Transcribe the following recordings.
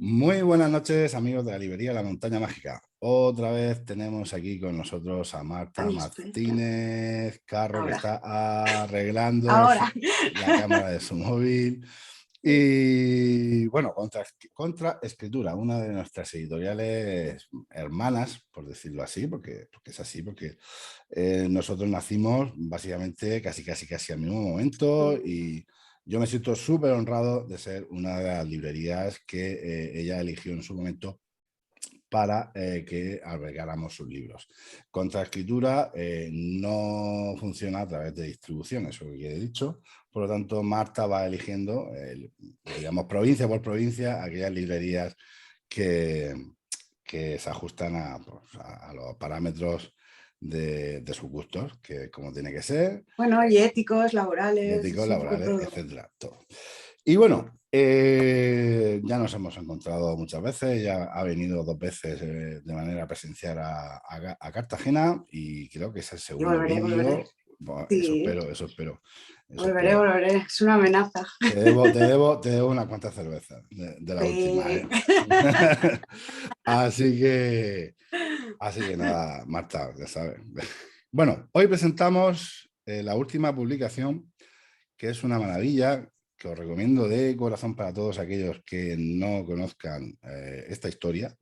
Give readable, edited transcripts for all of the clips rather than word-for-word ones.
Muy buenas noches, amigos de la librería La Montaña Mágica. Otra vez tenemos aquí con nosotros a Marta Ay, espera. Martínez Carro, que Ahora, está arreglando ahora. la cámara de su móvil. Y bueno, contra Escritura, una de nuestras editoriales hermanas, por decirlo así, porque es así, porque nosotros nacimos básicamente casi al mismo momento y yo me siento súper honrado de ser una de las librerías que ella eligió en su momento para que albergáramos sus libros. Contraescritura no funciona a través de distribución, eso que he dicho. Por lo tanto, Marta va eligiendo, digamos, provincia por provincia, aquellas librerías que, que se ajustan pues, a los parámetros de sus gustos, que como tiene que ser, Bueno, y éticos, laborales, éticos, es un poco laborales, todo. etcétera, todo. Y bueno, ya nos hemos encontrado muchas veces, ya ha venido 2 veces de manera presencial a Cartagena y creo que es el Y segundo volveré. vídeo. Bueno, eso Sí, espero, eso espero, eso volveré, espero. volveré. Es una amenaza. Te debo unas cuantas cervezas de la última, Sí. ¿eh? Así que, así que nada, Marta, ya sabes. Bueno, hoy presentamos la última publicación, que es una maravilla, que os recomiendo de corazón para todos aquellos que no conozcan esta historia.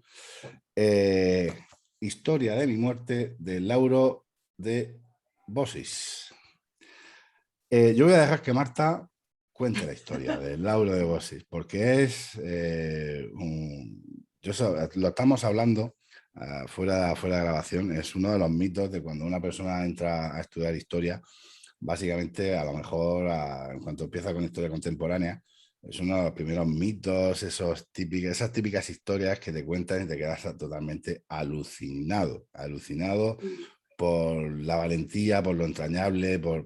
Eh, Historia de mi muerte, de Lauro de Bossis. Yo voy a dejar que Marta cuente la historia de Lauro de Bossis, porque es lo estamos hablando fuera de grabación, es uno de los mitos de cuando una persona entra a estudiar historia. Básicamente, a lo mejor, en cuanto empieza con historia contemporánea, es uno de los primeros mitos, esas típicas historias que te cuentan y te quedas totalmente alucinado por la valentía, por lo entrañable, por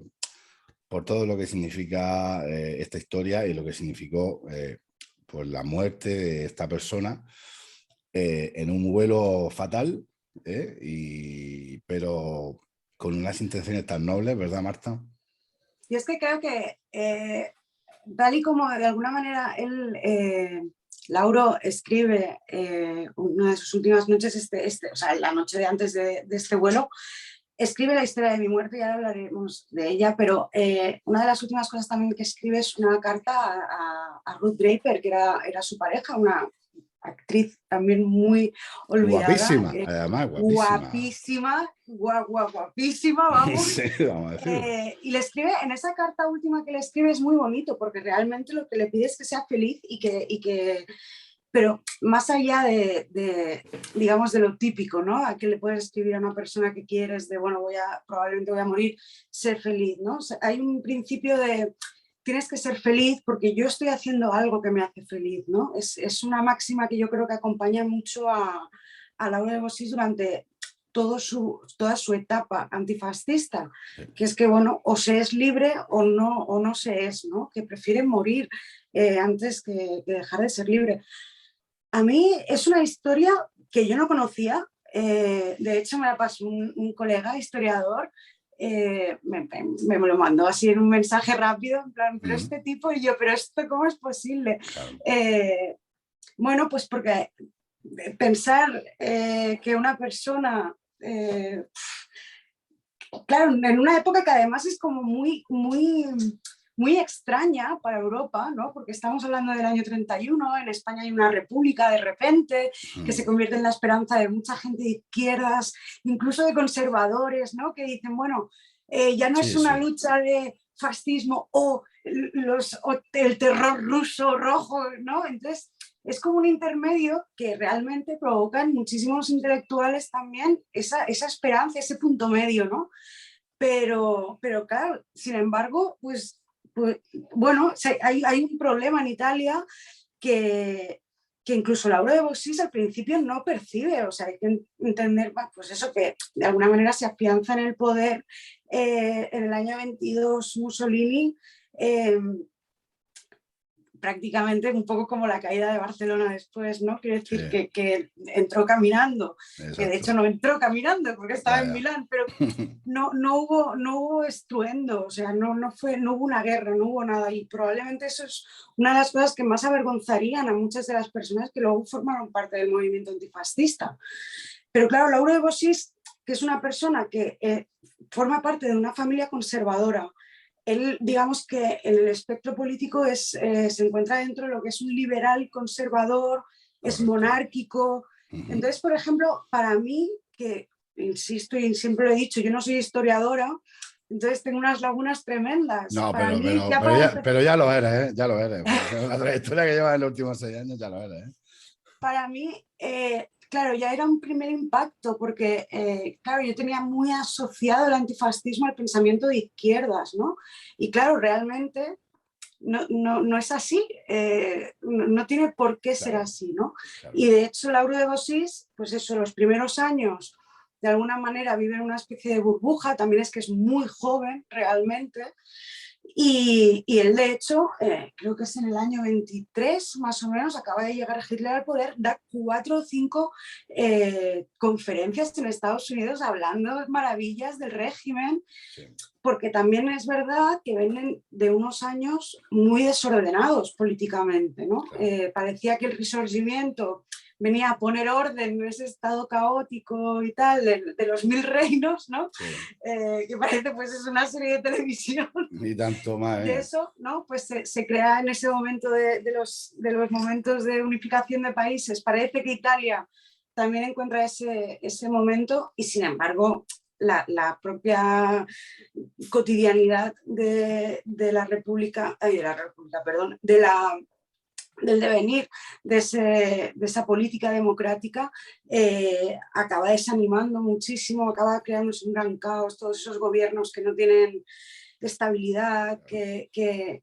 todo lo que significa esta historia y lo que significó pues la muerte de esta persona en un vuelo fatal, pero con unas intenciones tan nobles, ¿verdad, Marta? Y es que creo que, tal y como de alguna manera Lauro escribe una de sus últimas noches, o sea, la noche de antes de este vuelo, escribe la historia de mi muerte y ahora hablaremos de ella, pero una de las últimas cosas también que escribe es una carta a Ruth Draper, que era su pareja, una actriz también muy olvidada, Guapísima, además, guapísima. guapísima, guapísima, vamos. Sí, vamos a decirlo. Y le escribe, en esa carta última que le escribe es muy bonito, porque realmente lo que le pide es que sea feliz pero más allá digamos, de lo típico, ¿no? A que le puedes escribir a una persona que quieres, de, bueno, probablemente voy a morir, ser feliz, ¿no? O sea, hay un principio de, tienes que ser feliz porque yo estoy haciendo algo que me hace feliz, ¿no? Es una máxima que yo creo que acompaña mucho a Laura de Bossis durante toda su etapa antifascista, que es que, bueno, o se es libre o no se es, ¿no? Que prefiere morir antes que dejar de ser libre. A mí es una historia que yo no conocía, de hecho me la pasó un colega historiador, me lo mandó así en un mensaje rápido, en plan, pero Mm, este tipo, y yo, pero esto ¿cómo es posible? claro. Eh, bueno, pues porque pensar que una persona, claro, en una época que además es como muy extraña para Europa, ¿no? Porque estamos hablando del año 31, en España hay una república de repente que se Mm, convierte en la esperanza de mucha gente de izquierdas, incluso de conservadores, ¿no? Que dicen, bueno, ya no es sí, una sí. lucha de fascismo o el terror ruso rojo, ¿no? Entonces, es como un intermedio que realmente provoca en muchísimos intelectuales también esa esperanza, ese punto medio, ¿no? Pero claro, sin embargo, pues bueno, hay un problema en Italia que incluso Laura de Bossis al principio no percibe, o sea, hay que entender, pues eso, que de alguna manera se afianza en el poder en el año 22 Mussolini, eh, prácticamente un poco como la caída de Barcelona después, ¿no? Quiero decir Sí, que entró caminando, que de hecho exacto. no entró caminando porque estaba Ya, en ya. Milán, pero no hubo estruendo, o sea, no hubo una guerra, no hubo nada, y probablemente eso es una de las cosas que más avergonzarían a muchas de las personas que luego formaron parte del movimiento antifascista. Pero claro, Lauro de Bosis, que es una persona que forma parte de una familia conservadora, él, digamos que en el espectro político se encuentra dentro de lo que es un liberal conservador, es Correcto. monárquico. Ujú. Entonces, por ejemplo, para mí, que insisto y siempre lo he dicho, yo no soy historiadora, entonces tengo unas lagunas tremendas. No, Para mí, ya para empezar, pero ya lo eres, ¿eh? Ya lo eres. Por la trayectoria que llevas en los últimos 6 años, ya lo eres, ¿eh? para mí, claro, ya era un primer impacto porque, claro, yo tenía muy asociado el antifascismo al pensamiento de izquierdas, ¿no? Y claro, realmente no es así, no tiene por qué ser Claro, así, ¿no? claro. Y de hecho, Lauro de Bosis, pues eso, los primeros años, de alguna manera vive en una especie de burbuja, también es que es muy joven realmente, y él, de hecho, creo que es en el año 23, más o menos, acaba de llegar Hitler al poder, da 4 o 5 conferencias en Estados Unidos hablando maravillas del régimen, Sí, porque también es verdad que vienen de unos años muy desordenados políticamente, ¿no? claro. Parecía que el Risorgimiento venía a poner orden en ese estado caótico y tal, de los mil reinos, ¿no? Sí. Que parece pues es una serie de televisión. Ni tanto más, De ¿eh? eso, ¿no? Pues se crea en ese momento de los momentos de unificación de países. Parece que Italia también encuentra ese momento y sin embargo la propia cotidianidad de la República, perdón, del devenir de esa política democrática acaba desanimando muchísimo, acaba creándose un gran caos, todos esos gobiernos que no tienen estabilidad, que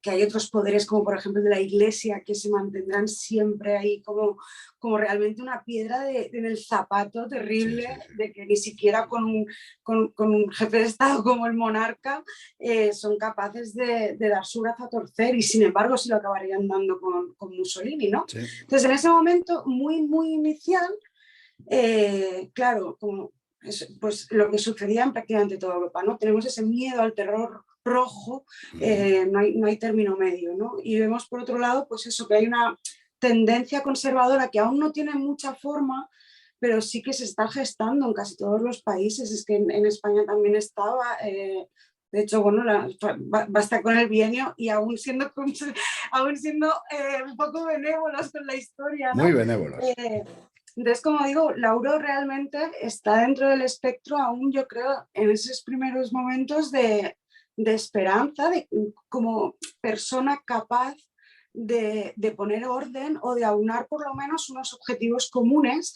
hay otros poderes como por ejemplo de la Iglesia que se mantendrán siempre ahí como realmente una piedra en el zapato Sí, terrible sí, sí. de que ni siquiera con un jefe de Estado como el monarca son capaces de dar su brazo a torcer, y sin embargo se lo acabarían dando con Mussolini, ¿no? Sí, Entonces en ese momento muy, muy inicial, claro, pues lo que sucedía en prácticamente toda Europa, ¿no? Tenemos ese miedo al terror rojo, ujú, no hay término medio, ¿no? Y vemos por otro lado, pues eso, que hay una tendencia conservadora que aún no tiene mucha forma, pero sí que se está gestando en casi todos los países. Es que en España también estaba, de hecho, bueno, basta con el bienio y aún siendo un poco benévolos con la historia, muy ¿no? benévolos. Eh, entonces, como digo, Lauro realmente está dentro del espectro aún, yo creo, en esos primeros momentos de esperanza, como persona capaz de poner orden o de aunar por lo menos unos objetivos comunes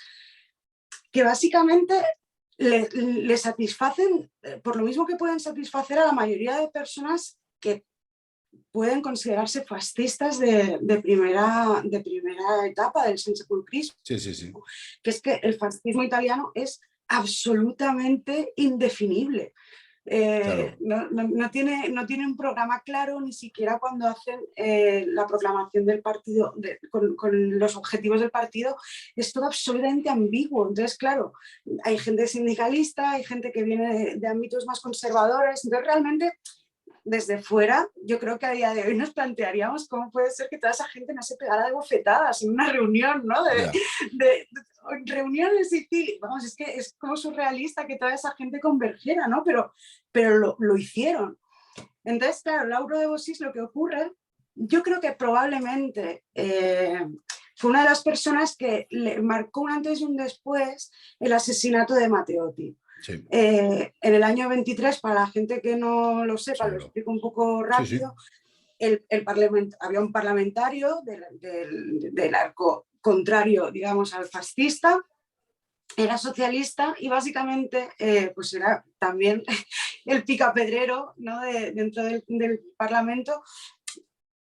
que básicamente le satisfacen, por lo mismo que pueden satisfacer a la mayoría de personas que pueden considerarse fascistas de primera etapa del sensepulcrismo, Sí, sí, sí. que es que el fascismo italiano es absolutamente indefinible. Claro. No tiene un programa claro, ni siquiera cuando hacen la proclamación del partido, con los objetivos del partido, es todo absolutamente ambiguo. Entonces, claro, hay gente sindicalista, hay gente que viene de ámbitos más conservadores, entonces realmente desde fuera, yo creo que a día de hoy nos plantearíamos cómo puede ser que toda esa gente no se pegara de bofetadas en una reunión, ¿no? Ya. Reuniones y vamos, es que es como surrealista que toda esa gente convergiera, ¿no? Pero lo hicieron. Entonces, claro, Lauro de Bosis, lo que ocurre, yo creo que probablemente fue una de las personas que le marcó un antes y un después el asesinato de Matteotti. Sí, En el año 23, para la gente que no lo sepa, lo seguro. explico un poco Sí, sí. rápido, había un parlamentario del arco contrario, digamos, al fascista, era socialista y básicamente pues era también el picapedrero, ¿no? Dentro del Parlamento,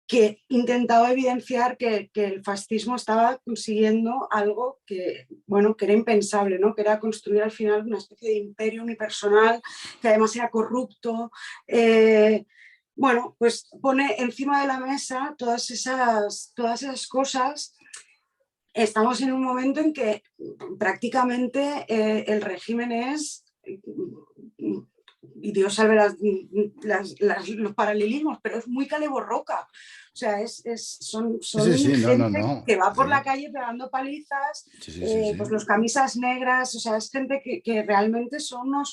que intentaba evidenciar que el fascismo estaba consiguiendo algo que, bueno, que era impensable, ¿no? Que era construir al final una especie de imperio unipersonal que además era corrupto. bueno, pues pone encima de la mesa todas esas cosas. Estamos en un momento en que prácticamente el régimen es, y Dios salve los paralelismos, pero es muy Caleborroca. O sea, Sí, son sí, no, no, gente no. que va por la Sí, calle pegando palizas, sí, sí, sí, pues sí. los camisas negras, o sea, es gente que realmente son Son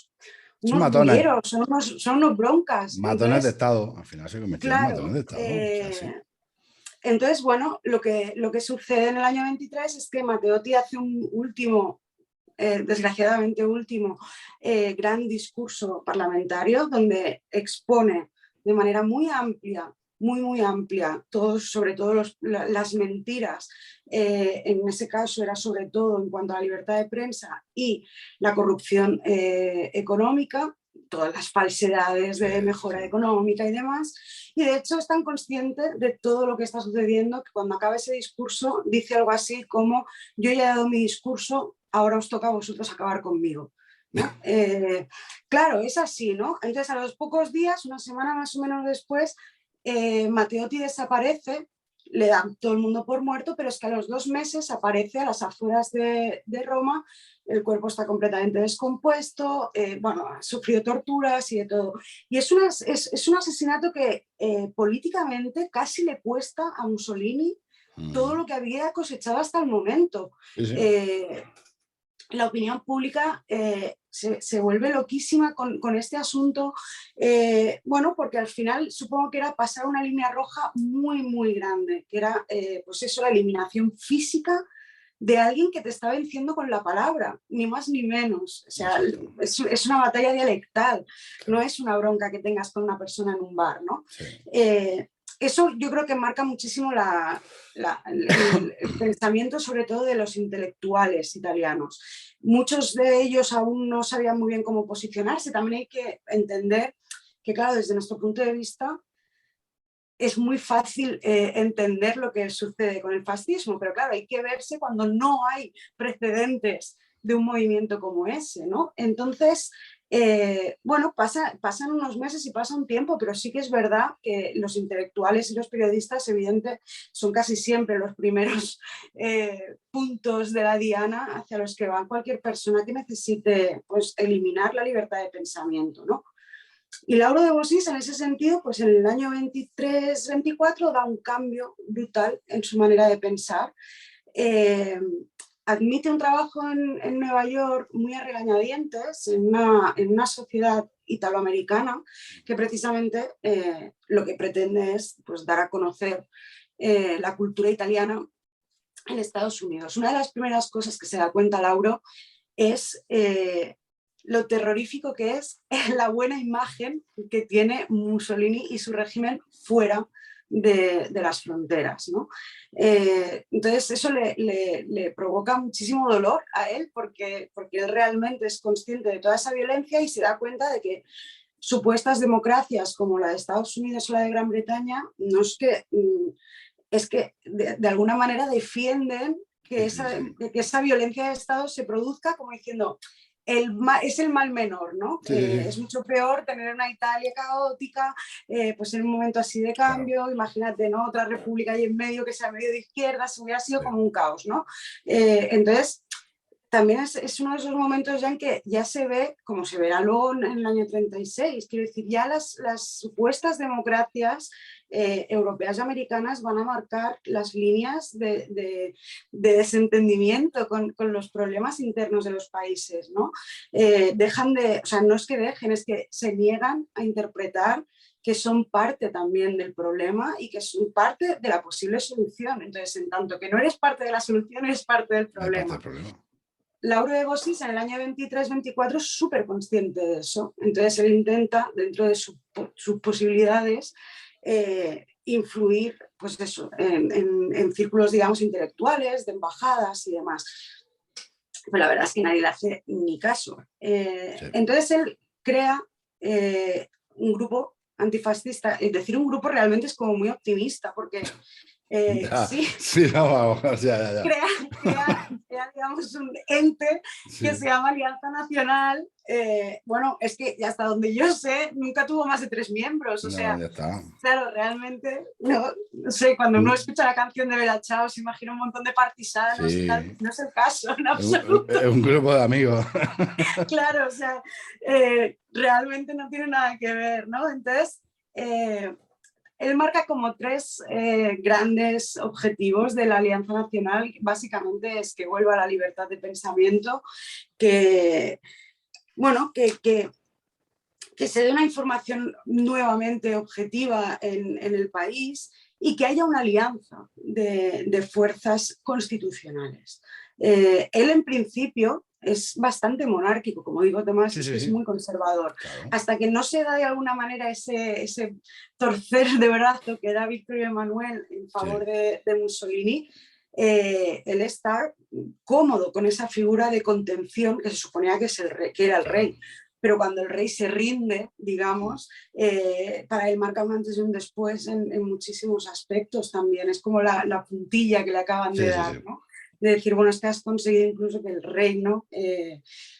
unos matones, bulleros, son unos broncas. matones de Entonces, Estado. Al final se convirtieron en matones claro, de Estado. O sea, sí. entonces, bueno, lo que sucede en el año 23 es que Matteotti hace un último, desgraciadamente último, gran discurso parlamentario donde expone de manera muy amplia, muy amplia, sobre todo las mentiras. En ese caso era sobre todo en cuanto a la libertad de prensa y la corrupción económica, todas las falsedades Sí, de sí, mejora sí. económica y demás. Y de hecho es tan consciente de todo lo que está sucediendo que cuando acaba ese discurso dice algo así como: yo ya he dado mi discurso, ahora os toca a vosotros acabar conmigo, ¿no? Claro, es así, ¿no? Entonces a los pocos días, una semana más o menos después, Matteotti desaparece, le dan todo el mundo por muerto, pero es que a los 2 meses aparece a las afueras de Roma, el cuerpo está completamente descompuesto, bueno, ha sufrido torturas y de todo. Y es un asesinato que políticamente casi le cuesta a Mussolini todo Mm. lo que había cosechado hasta el momento. Sí, sí. Eh, la opinión pública se vuelve loquísima con este asunto, bueno, porque al final supongo que era pasar una línea roja muy grande, que era, pues eso, la eliminación física de alguien que te está venciendo con la palabra, ni más ni menos. O sea, Exacto. es una batalla dialectal, no Claro. es una bronca que tengas con una persona en un bar, ¿no? Sí. Eso yo creo que marca muchísimo el pensamiento, sobre todo de los intelectuales italianos. Muchos de ellos aún no sabían muy bien cómo posicionarse. También hay que entender que, claro, desde nuestro punto de vista, es muy fácil entender lo que sucede con el fascismo, pero claro, hay que verse cuando no hay precedentes de un movimiento como ese, ¿no? Entonces, bueno, pasan unos meses y pasa un tiempo, pero sí que es verdad que los intelectuales y los periodistas, evidente, son casi siempre los primeros puntos de la diana hacia los que va cualquier persona que necesite, pues, eliminar la libertad de pensamiento, ¿no? Y Lauro de Bosis, en ese sentido, pues en el año 23-24 da un cambio brutal en su manera de pensar. Eh, Admite un trabajo en Nueva York muy a regañadientes, en una sociedad italoamericana que precisamente lo que pretende es, pues, dar a conocer la cultura italiana en Estados Unidos. Una de las primeras cosas que se da cuenta Lauro es lo terrorífico que es la buena imagen que tiene Mussolini y su régimen fuera de las fronteras, ¿no? Entonces eso le provoca muchísimo dolor a él porque él realmente es consciente de toda esa violencia y se da cuenta de que supuestas democracias como la de Estados Unidos o la de Gran Bretaña no es que, es que de alguna manera defienden Sí, sí, sí. que esa violencia de Estado se produzca, como diciendo, es el mal menor, ¿no? Sí, sí, Es sí. mucho peor tener una Italia caótica, pues en un momento así de Claro. cambio, imagínate, ¿no? Otra república ahí en medio que sea medio de izquierda, se hubiera sido Sí. como un caos, ¿no? Entonces, también es uno de esos momentos ya en que ya se ve, como se verá luego en el año 36, quiero decir, ya las supuestas democracias europeas y americanas van a marcar las líneas de desentendimiento con los problemas internos de los países, ¿no? Dejan de, o sea, no es que dejen, es que se niegan a interpretar que son parte también del problema y que son parte de la posible solución. Entonces, en tanto que no eres parte de la solución, eres parte del Es parte del problema. problema. Lauro de Bosis en el año 23-24 es súper consciente de eso. Entonces él intenta, dentro de sus posibilidades, influir, pues eso, en círculos, digamos, intelectuales, de embajadas y demás. Pero la verdad es que nadie le hace ni caso. Sí. Entonces él crea un grupo antifascista. Es decir, un grupo realmente es como muy optimista, porque Ya, Sí, sí, no, vamos, ya. crea, digamos, un ente que se Sí, llama Alianza Nacional. Bueno, es que hasta donde yo sé, nunca tuvo más de 3 miembros. O no, sea, ya está. claro, realmente, no sé, cuando uno escucha la canción de Bella Ciao se imagina un montón de partisanos y tal, Sí, pues no es el caso en es absoluto. un grupo de amigos. Claro, o sea, realmente no tiene nada que ver, ¿no? Entonces, eh, él marca como 3 grandes objetivos de la Alianza Nacional. Básicamente es que vuelva a la libertad de pensamiento, que, bueno, que se dé una información nuevamente objetiva en el país y que haya una alianza de fuerzas constitucionales. Él en principio es bastante monárquico, como digo Tomás, Sí, es sí, que es sí, muy conservador. claro. Hasta que no se da de alguna manera ese torcer de brazo que da Víctor Emmanuel en favor Sí, de Mussolini, él está cómodo con esa figura de contención que se suponía que, que era el claro. rey, pero cuando el rey se rinde, digamos, para él marca un antes y un después en muchísimos aspectos también. Es como la puntilla que le acaban de Sí, sí, dar, sí. ¿no? De decir, bueno, es que has conseguido incluso que el reino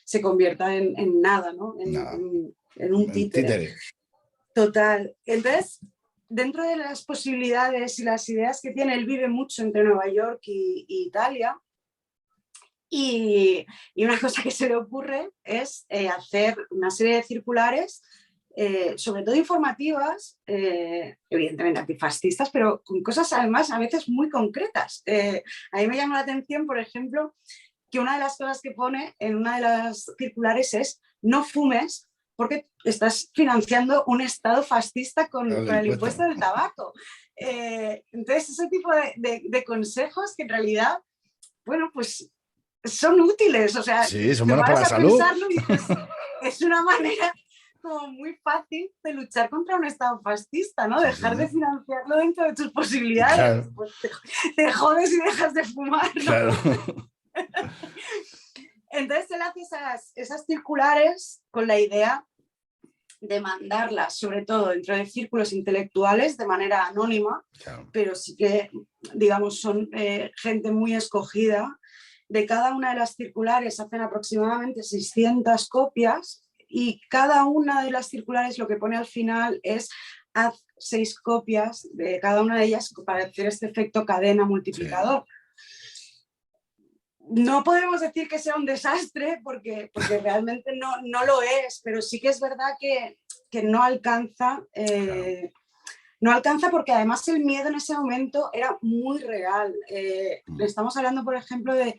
se convierta en nada, ¿no? Nada. En un En títere. títere. Total. Entonces, dentro de las posibilidades y las ideas que tiene, él vive mucho entre Nueva York y Italia. Y una cosa que se le ocurre es hacer una serie de circulares, sobre todo informativas, evidentemente antifascistas, pero con cosas además a veces muy concretas. A mí me llama la atención, por ejemplo, que una de las cosas que pone en una de las circulares es no fumes porque estás financiando un Estado fascista El con el impuesto. impuesto del tabaco. Entonces, ese tipo de consejos que en realidad, bueno, pues son útiles, o sea, Sí, son te buenos para paras la a salud. pensarlo y dices, es una manera como muy fácil de luchar contra un Estado fascista, ¿no? Sí, sí, Dejar de financiarlo dentro de tus posibilidades, claro, pues te jodes y dejas de fumar, ¿no? claro. Entonces él hace esas circulares con la idea de mandarlas, sobre todo dentro de círculos intelectuales, de manera anónima, Claro. pero sí que, digamos, son gente muy escogida. De cada una de las circulares hacen aproximadamente 600 copias y cada una de las circulares lo que pone al final es haz 6 copias de cada una de ellas para hacer este efecto cadena Sí. multiplicador. No podemos decir que sea un desastre porque realmente no lo es, pero sí que es verdad que no alcanza, Claro. no alcanza porque además el miedo en ese momento era muy real. Mm, Estamos hablando, por ejemplo, de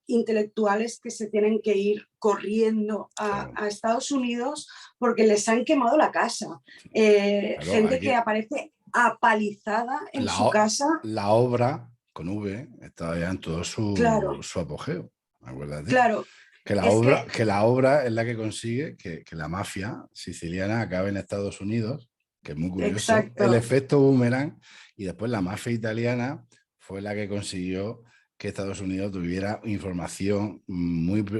intelectuales que se tienen que ir corriendo claro. a Estados Unidos porque les han quemado la casa. Claro, Gente que aquí aparece apalizada en la, su casa. la obra con V estaba ya en todo Claro, su apogeo. Acuérdate. claro. Es que, Que la obra es la que consigue que la mafia siciliana acabe en Estados Unidos, que es muy curioso, el exacto, efecto boomerang, y después la mafia italiana fue la que consiguió que Estados Unidos tuviera información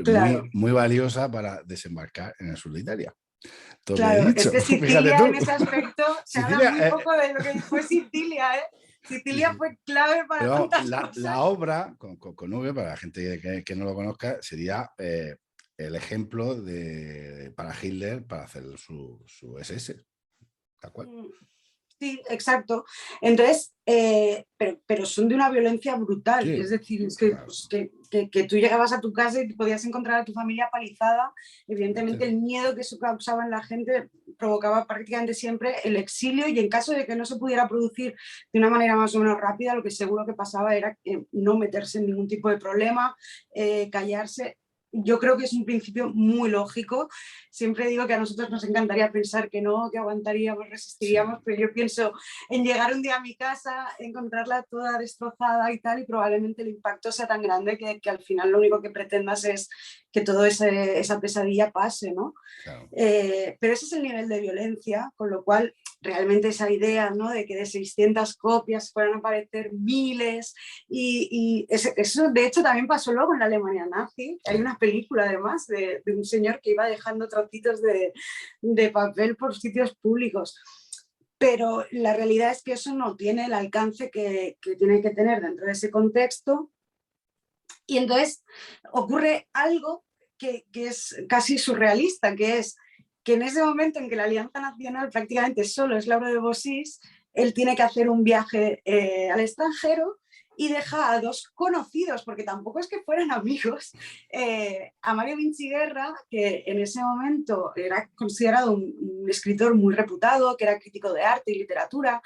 claro. muy valiosa para desembarcar en el sur de Italia. Todo lo que he Claro, es dicho, que fíjate Sicilia en tú. ese aspecto se habla Sicilia, muy poco de lo que fue Sicilia, ¿eh? sí, Sicilia sí. fue clave para Pero vamos, tantas la cosas. obra, con V, para la gente que no lo conozca, sería el ejemplo para Hitler para hacer su SS, tal cual. Sí, exacto. Entonces, pero son de una violencia brutal. Sí, Es decir, es que, claro, pues, que tú llegabas a tu casa y podías encontrar a tu familia palizada. fíjate. Evidentemente, el miedo que eso causaba en la gente provocaba prácticamente siempre el exilio y en caso de que no se pudiera producir de una manera más o menos rápida, lo que seguro que pasaba era no meterse en ningún tipo de problema, callarse. Yo creo que es un principio muy lógico. Siempre digo que a nosotros nos encantaría pensar que no, que aguantaríamos, Sí, resistiríamos, pero yo pienso en llegar un día a mi casa, encontrarla toda destrozada y tal, y probablemente el impacto sea tan grande que al final lo único que pretendas es que toda esa pesadilla pase, ¿no? claro. Pero ese es el nivel de violencia, con lo cual realmente esa idea, ¿no? De que de 600 copias puedan aparecer miles y eso de hecho también pasó luego en la Alemania nazi. Sí, Hay una película además de un señor que iba dejando trocitos de papel por sitios públicos. pero la realidad es que eso no tiene el alcance que tiene que tener dentro de ese contexto. Y entonces ocurre algo que es casi surrealista, que es que en ese momento en que la Alianza Nacional prácticamente solo es Lauro de Bossís, él tiene que hacer un viaje al extranjero y deja a dos conocidos, porque tampoco es que fueran amigos, a Mario Vinciguerra, que en ese momento era considerado un escritor muy reputado, que era crítico de arte y literatura,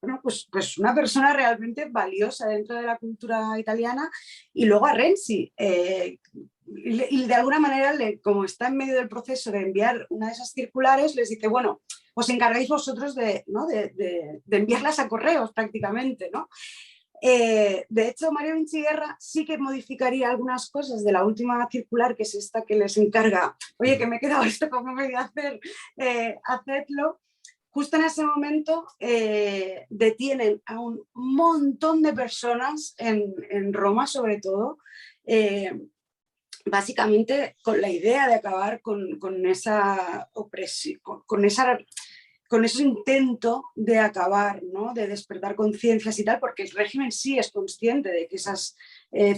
bueno, pues una persona realmente valiosa dentro de la cultura italiana, y luego a Renzi, y de alguna manera, como está en medio del proceso de enviar una de esas circulares, les dice, bueno, os encargáis vosotros ¿no? de enviarlas a correos prácticamente, ¿no? De hecho, Mario Vinciguerra sí que modificaría algunas cosas de la última circular, que es esta que les encarga, oye, que me he quedado esto, ¿cómo me voy a hacer? Hacedlo. Justo en ese momento detienen a un montón de personas en Roma, sobre todo, básicamente con la idea de acabar con esa opresión, con ese intento de acabar, ¿no? De despertar conciencias y tal, porque el régimen sí es consciente de que esas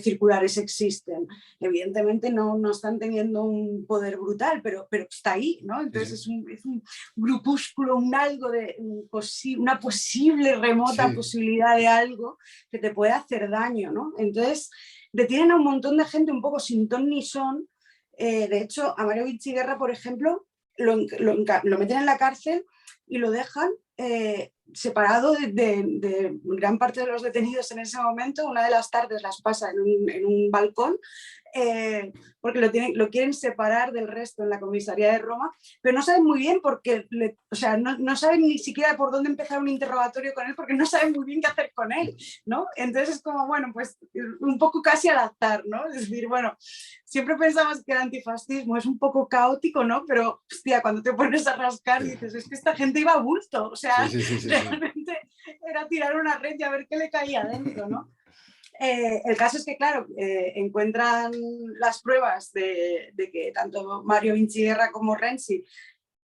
circulares existen. Evidentemente no están teniendo un poder brutal, pero está ahí, ¿no? Entonces sí. Es un grupúsculo, un algo de una posible remota posibilidad de algo que te puede hacer daño, ¿no? Entonces detienen a un montón de gente un poco sin ton ni son. De hecho, a Mario Vinciguerra, por ejemplo, lo meten en la cárcel y lo dejan separado de gran parte de los detenidos en ese momento. Una de las tardes las pasa en un balcón, porque lo quieren separar del resto en la comisaría de Roma, pero no saben muy bien porque, o sea, no saben ni siquiera por dónde empezar un interrogatorio con él, porque no saben muy bien qué hacer con él, ¿no? Entonces es como, bueno, pues un poco casi al azar, ¿no? Es decir, bueno, siempre pensamos que el antifascismo es un poco caótico, ¿no? Pero, hostia, cuando te pones a rascar dices, es que esta gente iba a bulto, o sea, realmente era tirar una red y a ver qué le caía dentro, ¿no? El caso es que, claro, encuentran las pruebas de que tanto Mario Vinciguerra como Renzi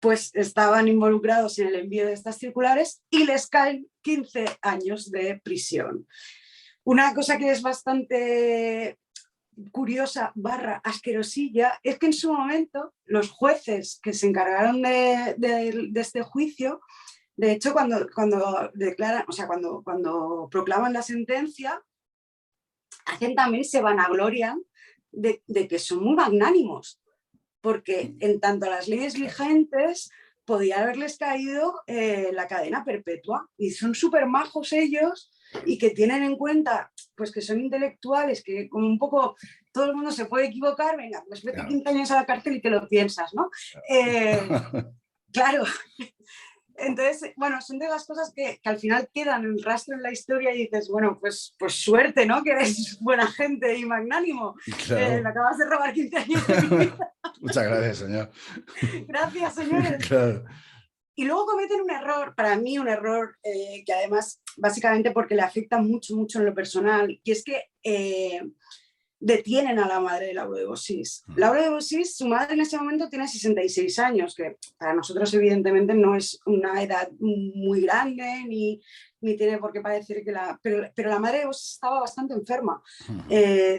pues estaban involucrados en el envío de estas circulares y les caen 15 años de prisión. Una cosa que es bastante curiosa / asquerosilla es que en su momento los jueces que se encargaron de este juicio, de hecho cuando declaran, o sea, cuando proclaman la sentencia, también se vanaglorian de que son muy magnánimos, porque en tanto a las leyes vigentes podía haberles caído la cadena perpetua, y son súper majos ellos, y que tienen en cuenta pues que son intelectuales, que como un poco todo el mundo se puede equivocar, venga, pues vete 15 años a la cárcel y te lo piensas, ¿no? Claro. Entonces, bueno, son de las cosas que al final quedan en rastro en la historia y dices, bueno, pues suerte, ¿no? Que eres buena gente y magnánimo. Claro. Me acabas de robar 15 años de mi vida. Muchas gracias, señor. Gracias, señores. Claro. Y luego cometen un error, para mí un error que además, básicamente porque le afecta mucho, mucho en lo personal, y es que detienen a la madre de Lauro de Bossís. Lauro de Bossís, su madre en ese momento tiene 66 años, que para nosotros evidentemente no es una edad muy grande, ni tiene por qué parecer que pero la madre de Bossís estaba bastante enferma.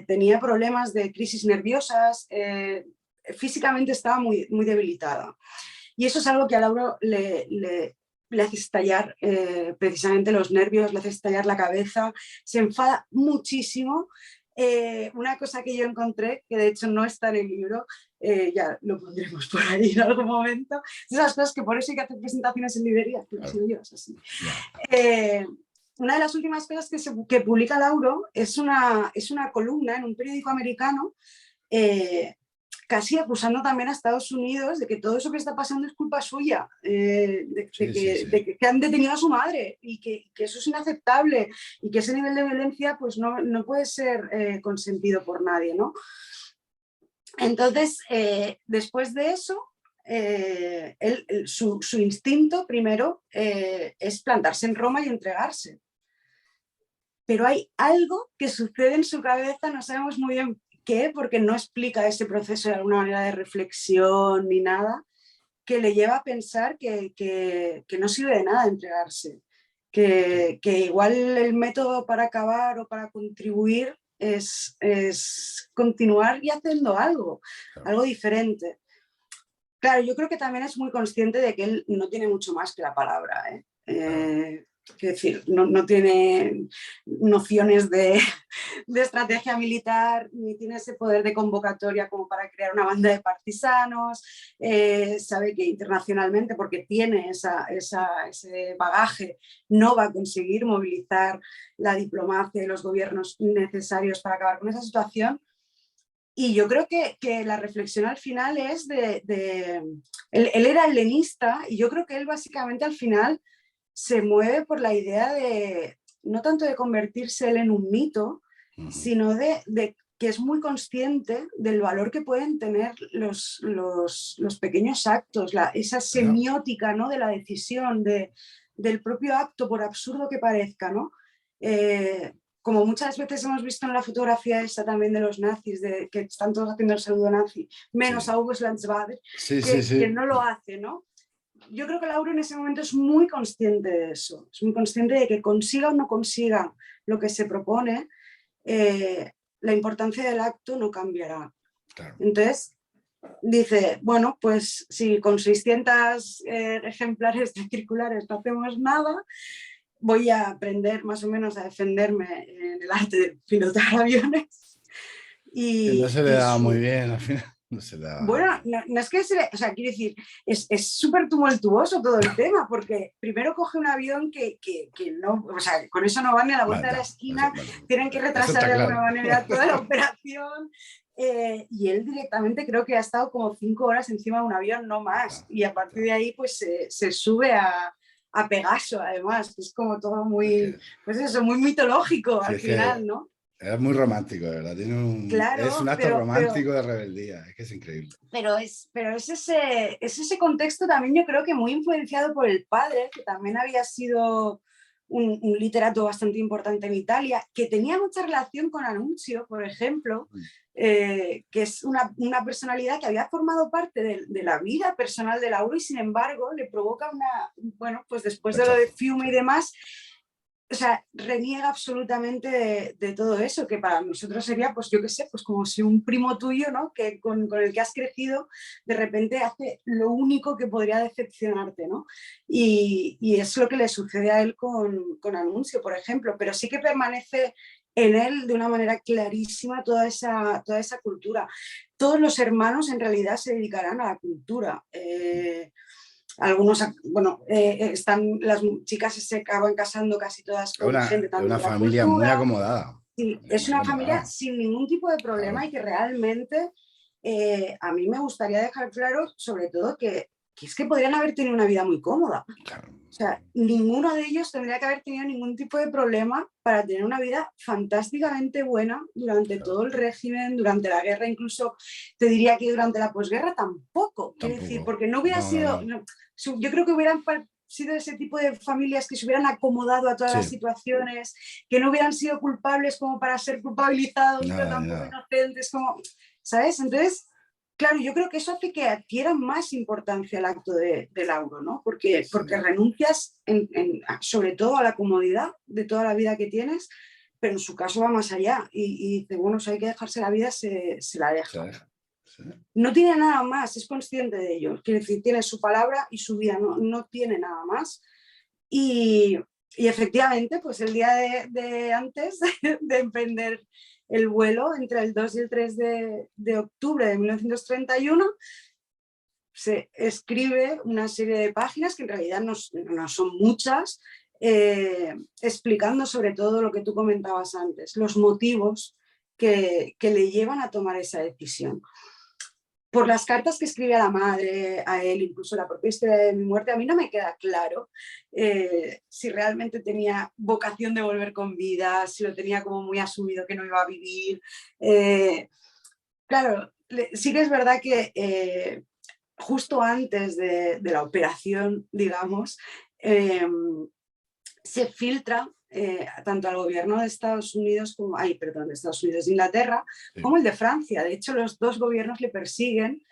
Tenía problemas de crisis nerviosas, físicamente estaba muy, muy debilitada. Y eso es algo que a Lauro le hace estallar precisamente los nervios, le hace estallar la cabeza, se enfada muchísimo. Una cosa que yo encontré, que de hecho no está en el libro, ya lo pondremos por ahí en algún momento, esas cosas que por eso hay que hacer presentaciones en librerías, porque si no llevas así. Una de las últimas cosas que publica Lauro es una columna en un periódico americano, casi acusando también a Estados Unidos de que todo eso que está pasando es culpa suya, de que han detenido a su madre, y que eso es inaceptable, y que ese nivel de violencia pues no puede ser consentido por nadie, ¿no? Entonces, después de eso, su instinto primero es plantarse en Roma y entregarse. Pero hay algo que sucede en su cabeza, no sabemos muy bien qué, porque no explica ese proceso de alguna manera de reflexión ni nada, que le lleva a pensar que no sirve de nada entregarse, que igual el método para acabar o para contribuir es continuar y haciendo algo, algo diferente. Claro, yo creo que también es muy consciente de que él no tiene mucho más que la palabra, ¿eh? Quiero decir, no tiene nociones de estrategia militar, ni tiene ese poder de convocatoria como para crear una banda de partisanos, sabe que internacionalmente, porque tiene ese bagaje, no va a conseguir movilizar la diplomacia y los gobiernos necesarios para acabar con esa situación. Y yo creo que la reflexión al final es él era leninista y yo creo que él básicamente al final se mueve por la idea de, no tanto de convertirse él en un mito, sino de que es muy consciente del valor que pueden tener los pequeños actos, esa semiótica, ¿no?, de la decisión, del propio acto, por absurdo que parezca, ¿no? Como muchas veces hemos visto en la fotografía esa también de los nazis, que están todos haciendo el saludo nazi, menos a Hugo Schlanzwader, que no lo hace, ¿no? Yo creo que Lauro en ese momento es muy consciente de eso, es muy consciente de que consiga o no consiga lo que se propone, la importancia del acto no cambiará. Claro. Entonces, dice, bueno, pues si con 600 ejemplares de circulares no hacemos nada, voy a aprender más o menos a defenderme en el arte de pilotar aviones. Y no se le daba muy bien al final. No se le daba bueno, no es que o sea, quiero decir, es súper tumultuoso todo el tema, porque primero coge un avión que no, o sea, con eso no van ni a la vuelta de la esquina, tienen que retrasar de alguna manera toda la operación. Y él directamente creo que ha estado como 5 horas encima de un avión, no más. Y a partir de ahí pues se sube a Pegaso, además, que es como todo muy, pues eso, muy mitológico al final, ¿no? Es muy romántico, de verdad. Es un acto romántico de rebeldía, es que es increíble. Pero es ese contexto también, yo creo que muy influenciado por el padre, que también había sido un literato bastante importante en Italia, que tenía mucha relación con Annunzio, por ejemplo, que es una personalidad que había formado parte de la vida personal de Lauro y sin embargo le provoca bueno, pues después de lo de Fiume y demás, o sea, reniega absolutamente de todo eso, que para nosotros sería, pues yo qué sé, pues como si un primo tuyo, ¿no?, que con el que has crecido, de repente hace lo único que podría decepcionarte, ¿no? Y es lo que le sucede a él con Annunzio, por ejemplo, pero sí que permanece en él de una manera clarísima toda esa cultura. Todos los hermanos en realidad se dedicarán a la cultura. Algunos, bueno, las chicas se acaban casando casi todas con gente también de la familia cultura. Muy acomodada. Sí, es una familia sin ningún tipo de problema, y que realmente a mí me gustaría dejar claro, sobre todo, que es que podrían haber tenido una vida muy cómoda. O sea, ninguno de ellos tendría que haber tenido ningún tipo de problema para tener una vida fantásticamente buena durante todo el régimen, durante la guerra, incluso te diría que durante la posguerra tampoco. Quiero decir, porque no hubiera sido... No, yo creo que hubieran sido ese tipo de familias que se hubieran acomodado a todas las situaciones, que no hubieran sido culpables como para ser culpabilizados, pero tampoco inocentes, como, ¿sabes? Entonces, claro, yo creo que eso hace que adquiera más importancia el acto de Lauro, ¿no? Porque renuncias sobre todo a la comodidad de toda la vida que tienes, pero en su caso va más allá y dice, bueno, si hay que dejarse la vida, se la deja. No tiene nada más, es consciente de ello. Quiere decir, tiene su palabra y su vida, no tiene nada más. Y efectivamente, pues el día de antes de emprender el vuelo, entre el 2 y el 3 de octubre de 1931, se escribe una serie de páginas, que en realidad no son muchas, explicando sobre todo lo que tú comentabas antes, los motivos que le llevan a tomar esa decisión. Por las cartas que escribe a la madre, a él, incluso la propia historia de mi muerte, a mí no me queda claro si realmente tenía vocación de volver con vida, si lo tenía como muy asumido que no iba a vivir. Claro, sí que es verdad que justo antes de la operación, digamos, se filtra tanto al gobierno de Estados Unidos como, de Estados Unidos, de Inglaterra, como el de Francia. De hecho, los dos gobiernos le persiguen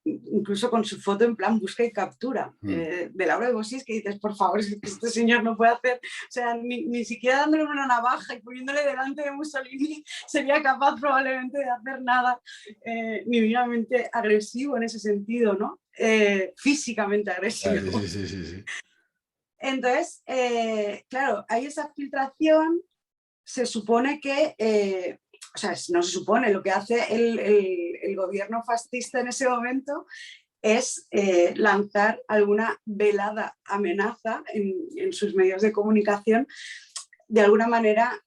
incluso con su foto en plan busca y captura, de Laura de Bossis, que dices, por favor, es que este señor no puede hacer, o sea, ni siquiera dándole una navaja y poniéndole delante de Mussolini sería capaz probablemente de hacer nada mínimamente agresivo en ese sentido, ¿no? Físicamente agresivo. Sí. Entonces, claro, hay esa filtración, se supone que, o sea, no se supone, lo que hace el gobierno fascista en ese momento es lanzar alguna velada amenaza en sus medios de comunicación, de alguna manera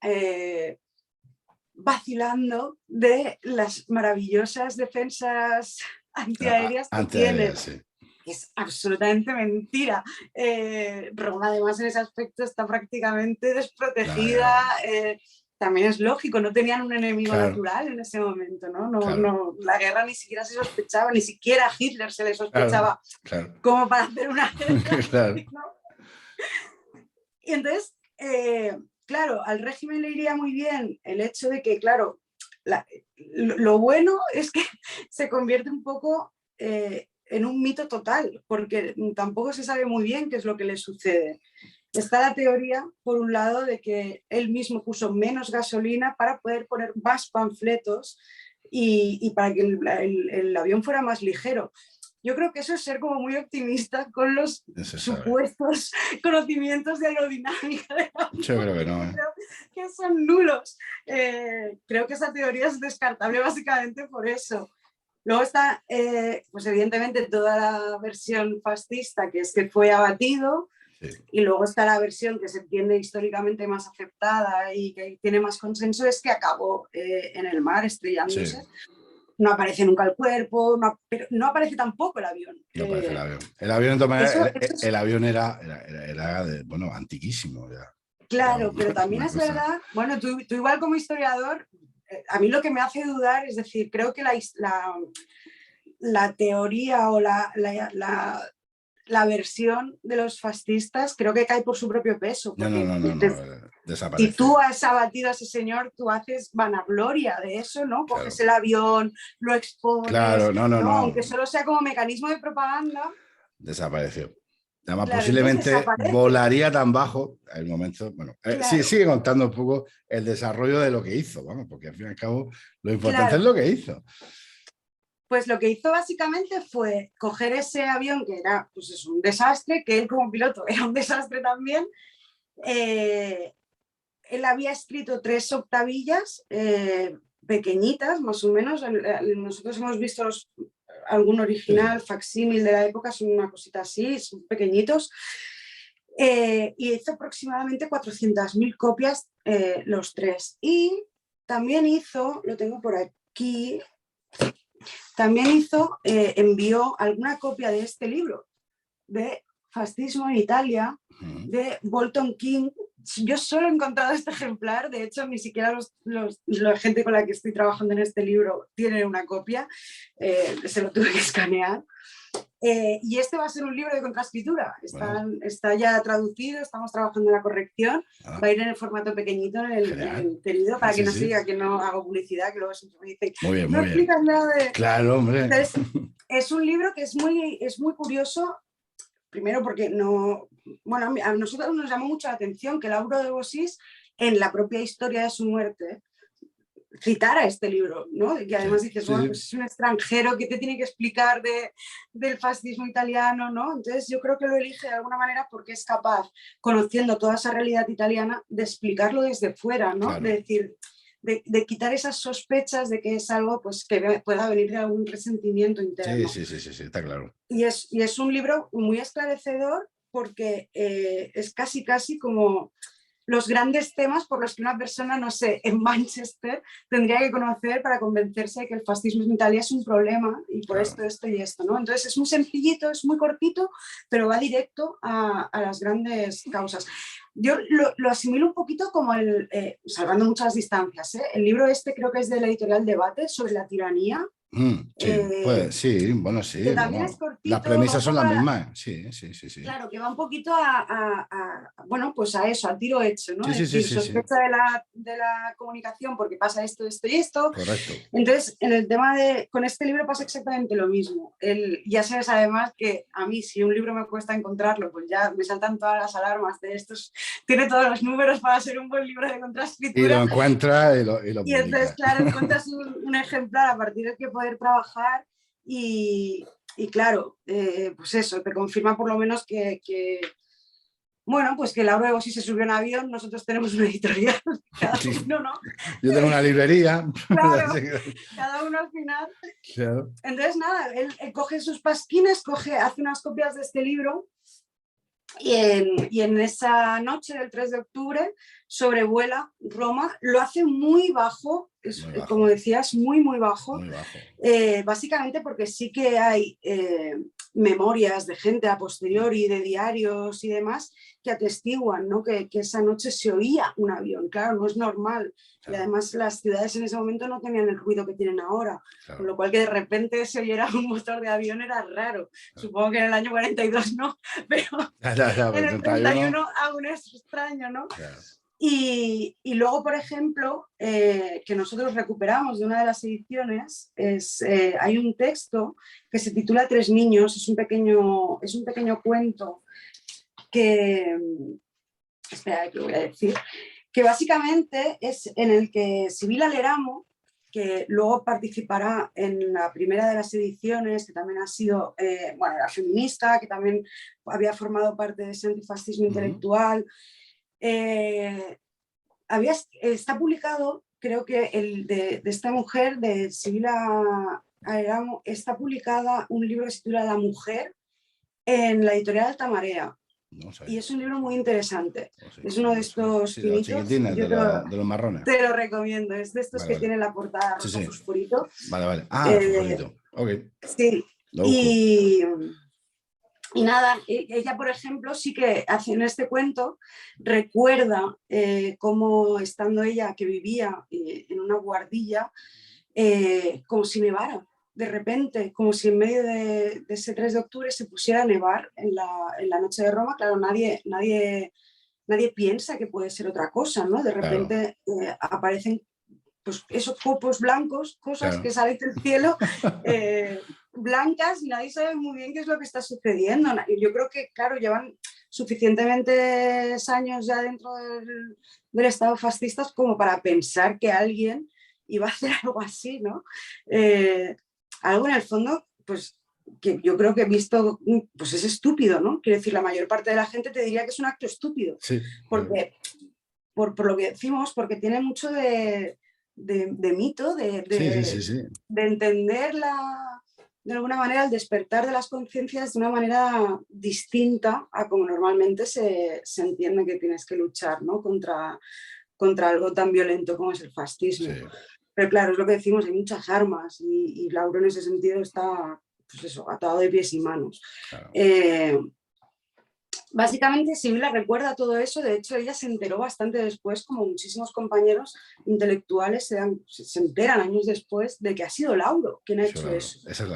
vacilando de las maravillosas defensas antiaéreas que tienen. Sí. Es absolutamente mentira. Roma además en ese aspecto está prácticamente desprotegida. También es lógico, no tenían un enemigo natural en ese momento, ¿no? No, la guerra ni siquiera se sospechaba, ni siquiera a Hitler se le sospechaba como para hacer una guerra. ¿No? Y entonces, claro, al régimen le iría muy bien el hecho de que, claro, lo bueno es que se convierte un poco en un mito total, porque tampoco se sabe muy bien qué es lo que le sucede. Está la teoría, por un lado, de que él mismo puso menos gasolina para poder poner más panfletos y para que el avión fuera más ligero. Yo creo que eso es ser como muy optimista con los supuestos conocimientos de aerodinámica de la avión. Yo creo que no. Creo que son nulos. Creo que esa teoría es descartable básicamente por eso. Luego está, pues evidentemente, toda la versión fascista, que es que fue abatido, y luego está la versión que se entiende históricamente más aceptada y que tiene más consenso, es que acabó en el mar estrellándose. No aparece nunca el cuerpo, pero no aparece tampoco el avión. No aparece el avión. El avión, de todas maneras, el avión era bueno, antiquísimo ya. Claro, pero también es verdad, bueno, tú igual como historiador, a mí lo que me hace dudar, es decir, creo que la teoría o la versión de los fascistas creo que cae por su propio peso. No, desaparece. Si tú has abatido a ese señor, tú haces vanagloria de eso, ¿no? Coges el avión, lo expones, aunque solo sea como mecanismo de propaganda. Desapareció. Además, posiblemente volaría tan bajo el momento. Bueno, sigue contando un poco el desarrollo de lo que hizo, vamos, porque al fin y al cabo lo importante es lo que hizo. Pues lo que hizo básicamente fue coger ese avión que era pues es un desastre, que él como piloto era un desastre también. Él había escrito 3 octavillas pequeñitas, más o menos. Nosotros hemos visto algún original, facsímil de la época, son una cosita así, son pequeñitos. Y hizo aproximadamente 400.000 copias los 3. Y también hizo, lo tengo por aquí, también envió alguna copia de este libro, de Fascismo en Italia, de Bolton King. Yo solo he encontrado este ejemplar, de hecho ni siquiera la gente con la que estoy trabajando en este libro tiene una copia, se lo tuve que escanear. Y este va a ser un libro de contraescritura, está ya traducido, estamos trabajando en la corrección, va a ir en el formato pequeñito, en el tenido, para que no se diga que no hago publicidad, que luego siempre me dicen, no explicas nada de... Claro, hombre. Entonces, es un libro que es muy curioso, primero porque a nosotros nos llamó mucho la atención que Laura de Bossis, en la propia historia de su muerte, citara este libro, ¿no? Y además dices, bueno, pues es un extranjero que te tiene que explicar del fascismo italiano, ¿no? Entonces yo creo que lo elige de alguna manera porque es capaz, conociendo toda esa realidad italiana, de explicarlo desde fuera, ¿no? Claro. De decir, de quitar esas sospechas de que es algo pues, que pueda venir de algún resentimiento interno. Sí, está claro. Y es un libro muy esclarecedor porque es casi como los grandes temas por los que una persona, no sé, en Manchester tendría que conocer para convencerse de que el fascismo en Italia es un problema y por esto y esto, ¿no? Entonces es muy sencillito, es muy cortito, pero va directo a las grandes causas. Yo lo asimilo un poquito como salvando muchas distancias, ¿eh? El libro este creo que es de la editorial Debate sobre la tiranía, Sí, pues sí, bueno, que sí, también es vamos. Las cortito, va un premisas son poco las a, mismas. Sí, sí, sí, sí. claro, que va un poquito bueno, pues a eso, a tiro hecho, ¿no? Sí, Es sí, sí, decir, sí, sí. sospecha de la comunicación porque pasa esto, esto y esto. Correcto. Entonces, en el tema con este libro pasa exactamente lo mismo. Ya sabes además que a mí, si un libro me cuesta encontrarlo, pues ya me saltan todas las alarmas de estos, tiene todos los números para ser un buen libro de Y lo contraescritura. encuentra y lo Y entonces, publica. claro, encuentras un ejemplar a partir del que poder trabajar y claro, pues eso, te confirma por lo menos bueno, pues que Laura de Bossi se subió en avión, nosotros tenemos una editorial, cada Sí. uno, ¿no? Yo tengo una librería. Claro, cada uno al final. Claro. Entonces, nada, él coge sus pasquines, hace unas copias de este libro y en esa noche del 3 de octubre sobrevuela Roma, lo hace muy bajo, Muy como bajo, decías, muy, muy bajo, muy bajo. básicamente porque sí que hay memorias de gente a posteriori, de diarios y demás, que atestiguan, ¿no? Que esa noche se oía un avión. Claro, no es normal. Y Claro, además las ciudades en ese momento no tenían el ruido que tienen ahora, con claro, lo cual que de repente se oyera un motor de avión era raro. claro. Supongo que en el año 42 no, pero Ya, ya, ya, en pero el 31. 31 aún es extraño, ¿no? Claro. Y luego, por ejemplo, que nosotros recuperamos de una de las ediciones, hay un texto que se titula Tres niños, es un pequeño cuento que, espera, que voy a decir, que básicamente es en el que Sibila Leramo, que luego participará en la primera de las ediciones, que también ha sido, bueno, era feminista, que también había formado parte de ese antifascismo intelectual, está publicado, creo que el de esta mujer, de Sibila Aleramo, está publicada un libro que se titula La mujer en la editorial Altamarea. No sé. Y es un libro muy interesante. No sé, Es uno no de me suena. estos Sí, los finitos. chiquitines Yo de los marrones. te lo recomiendo. Es de estos Vale, que vale. tiene la portada Sí, rosa sí. fosforito. Vale, vale. Ah, el Eh, fosforito. Ok, sí. lo busco. Y nada, ella, por ejemplo, sí que hace en este cuento, recuerda cómo estando ella que vivía en una guardilla, como si nevara, de repente, como si en medio de ese 3 de octubre se pusiera a nevar en la noche de Roma. Claro, nadie piensa que puede ser otra cosa, ¿no? De Claro, repente aparecen pues esos copos blancos, cosas que claro. salen del cielo, blancas, y nadie sabe muy bien qué es lo que está sucediendo. Yo creo que, claro, llevan suficientemente años ya dentro del Estado fascista como para pensar que alguien iba a hacer algo así, ¿no? Algo en el fondo, pues que yo creo que he visto, pues es estúpido, ¿no? Quiero decir, la mayor parte de la gente te diría que es un acto estúpido, Sí, porque por lo que decimos, porque tiene mucho de mito, sí, sí, sí, sí. de entender de alguna manera el despertar de las conciencias de una manera distinta a como normalmente se entiende que tienes que luchar, ¿no? contra algo tan violento como es el Sí, fascismo. Pero claro, es lo que decimos, hay muchas armas y Lauro en ese sentido está, pues eso, atado de pies y manos. claro. Básicamente, Sibila recuerda todo eso. De hecho, ella se enteró bastante después, como muchísimos compañeros intelectuales se enteran años después de que ha sido Lauro quien ha Eso, hecho claro. eso. Esa es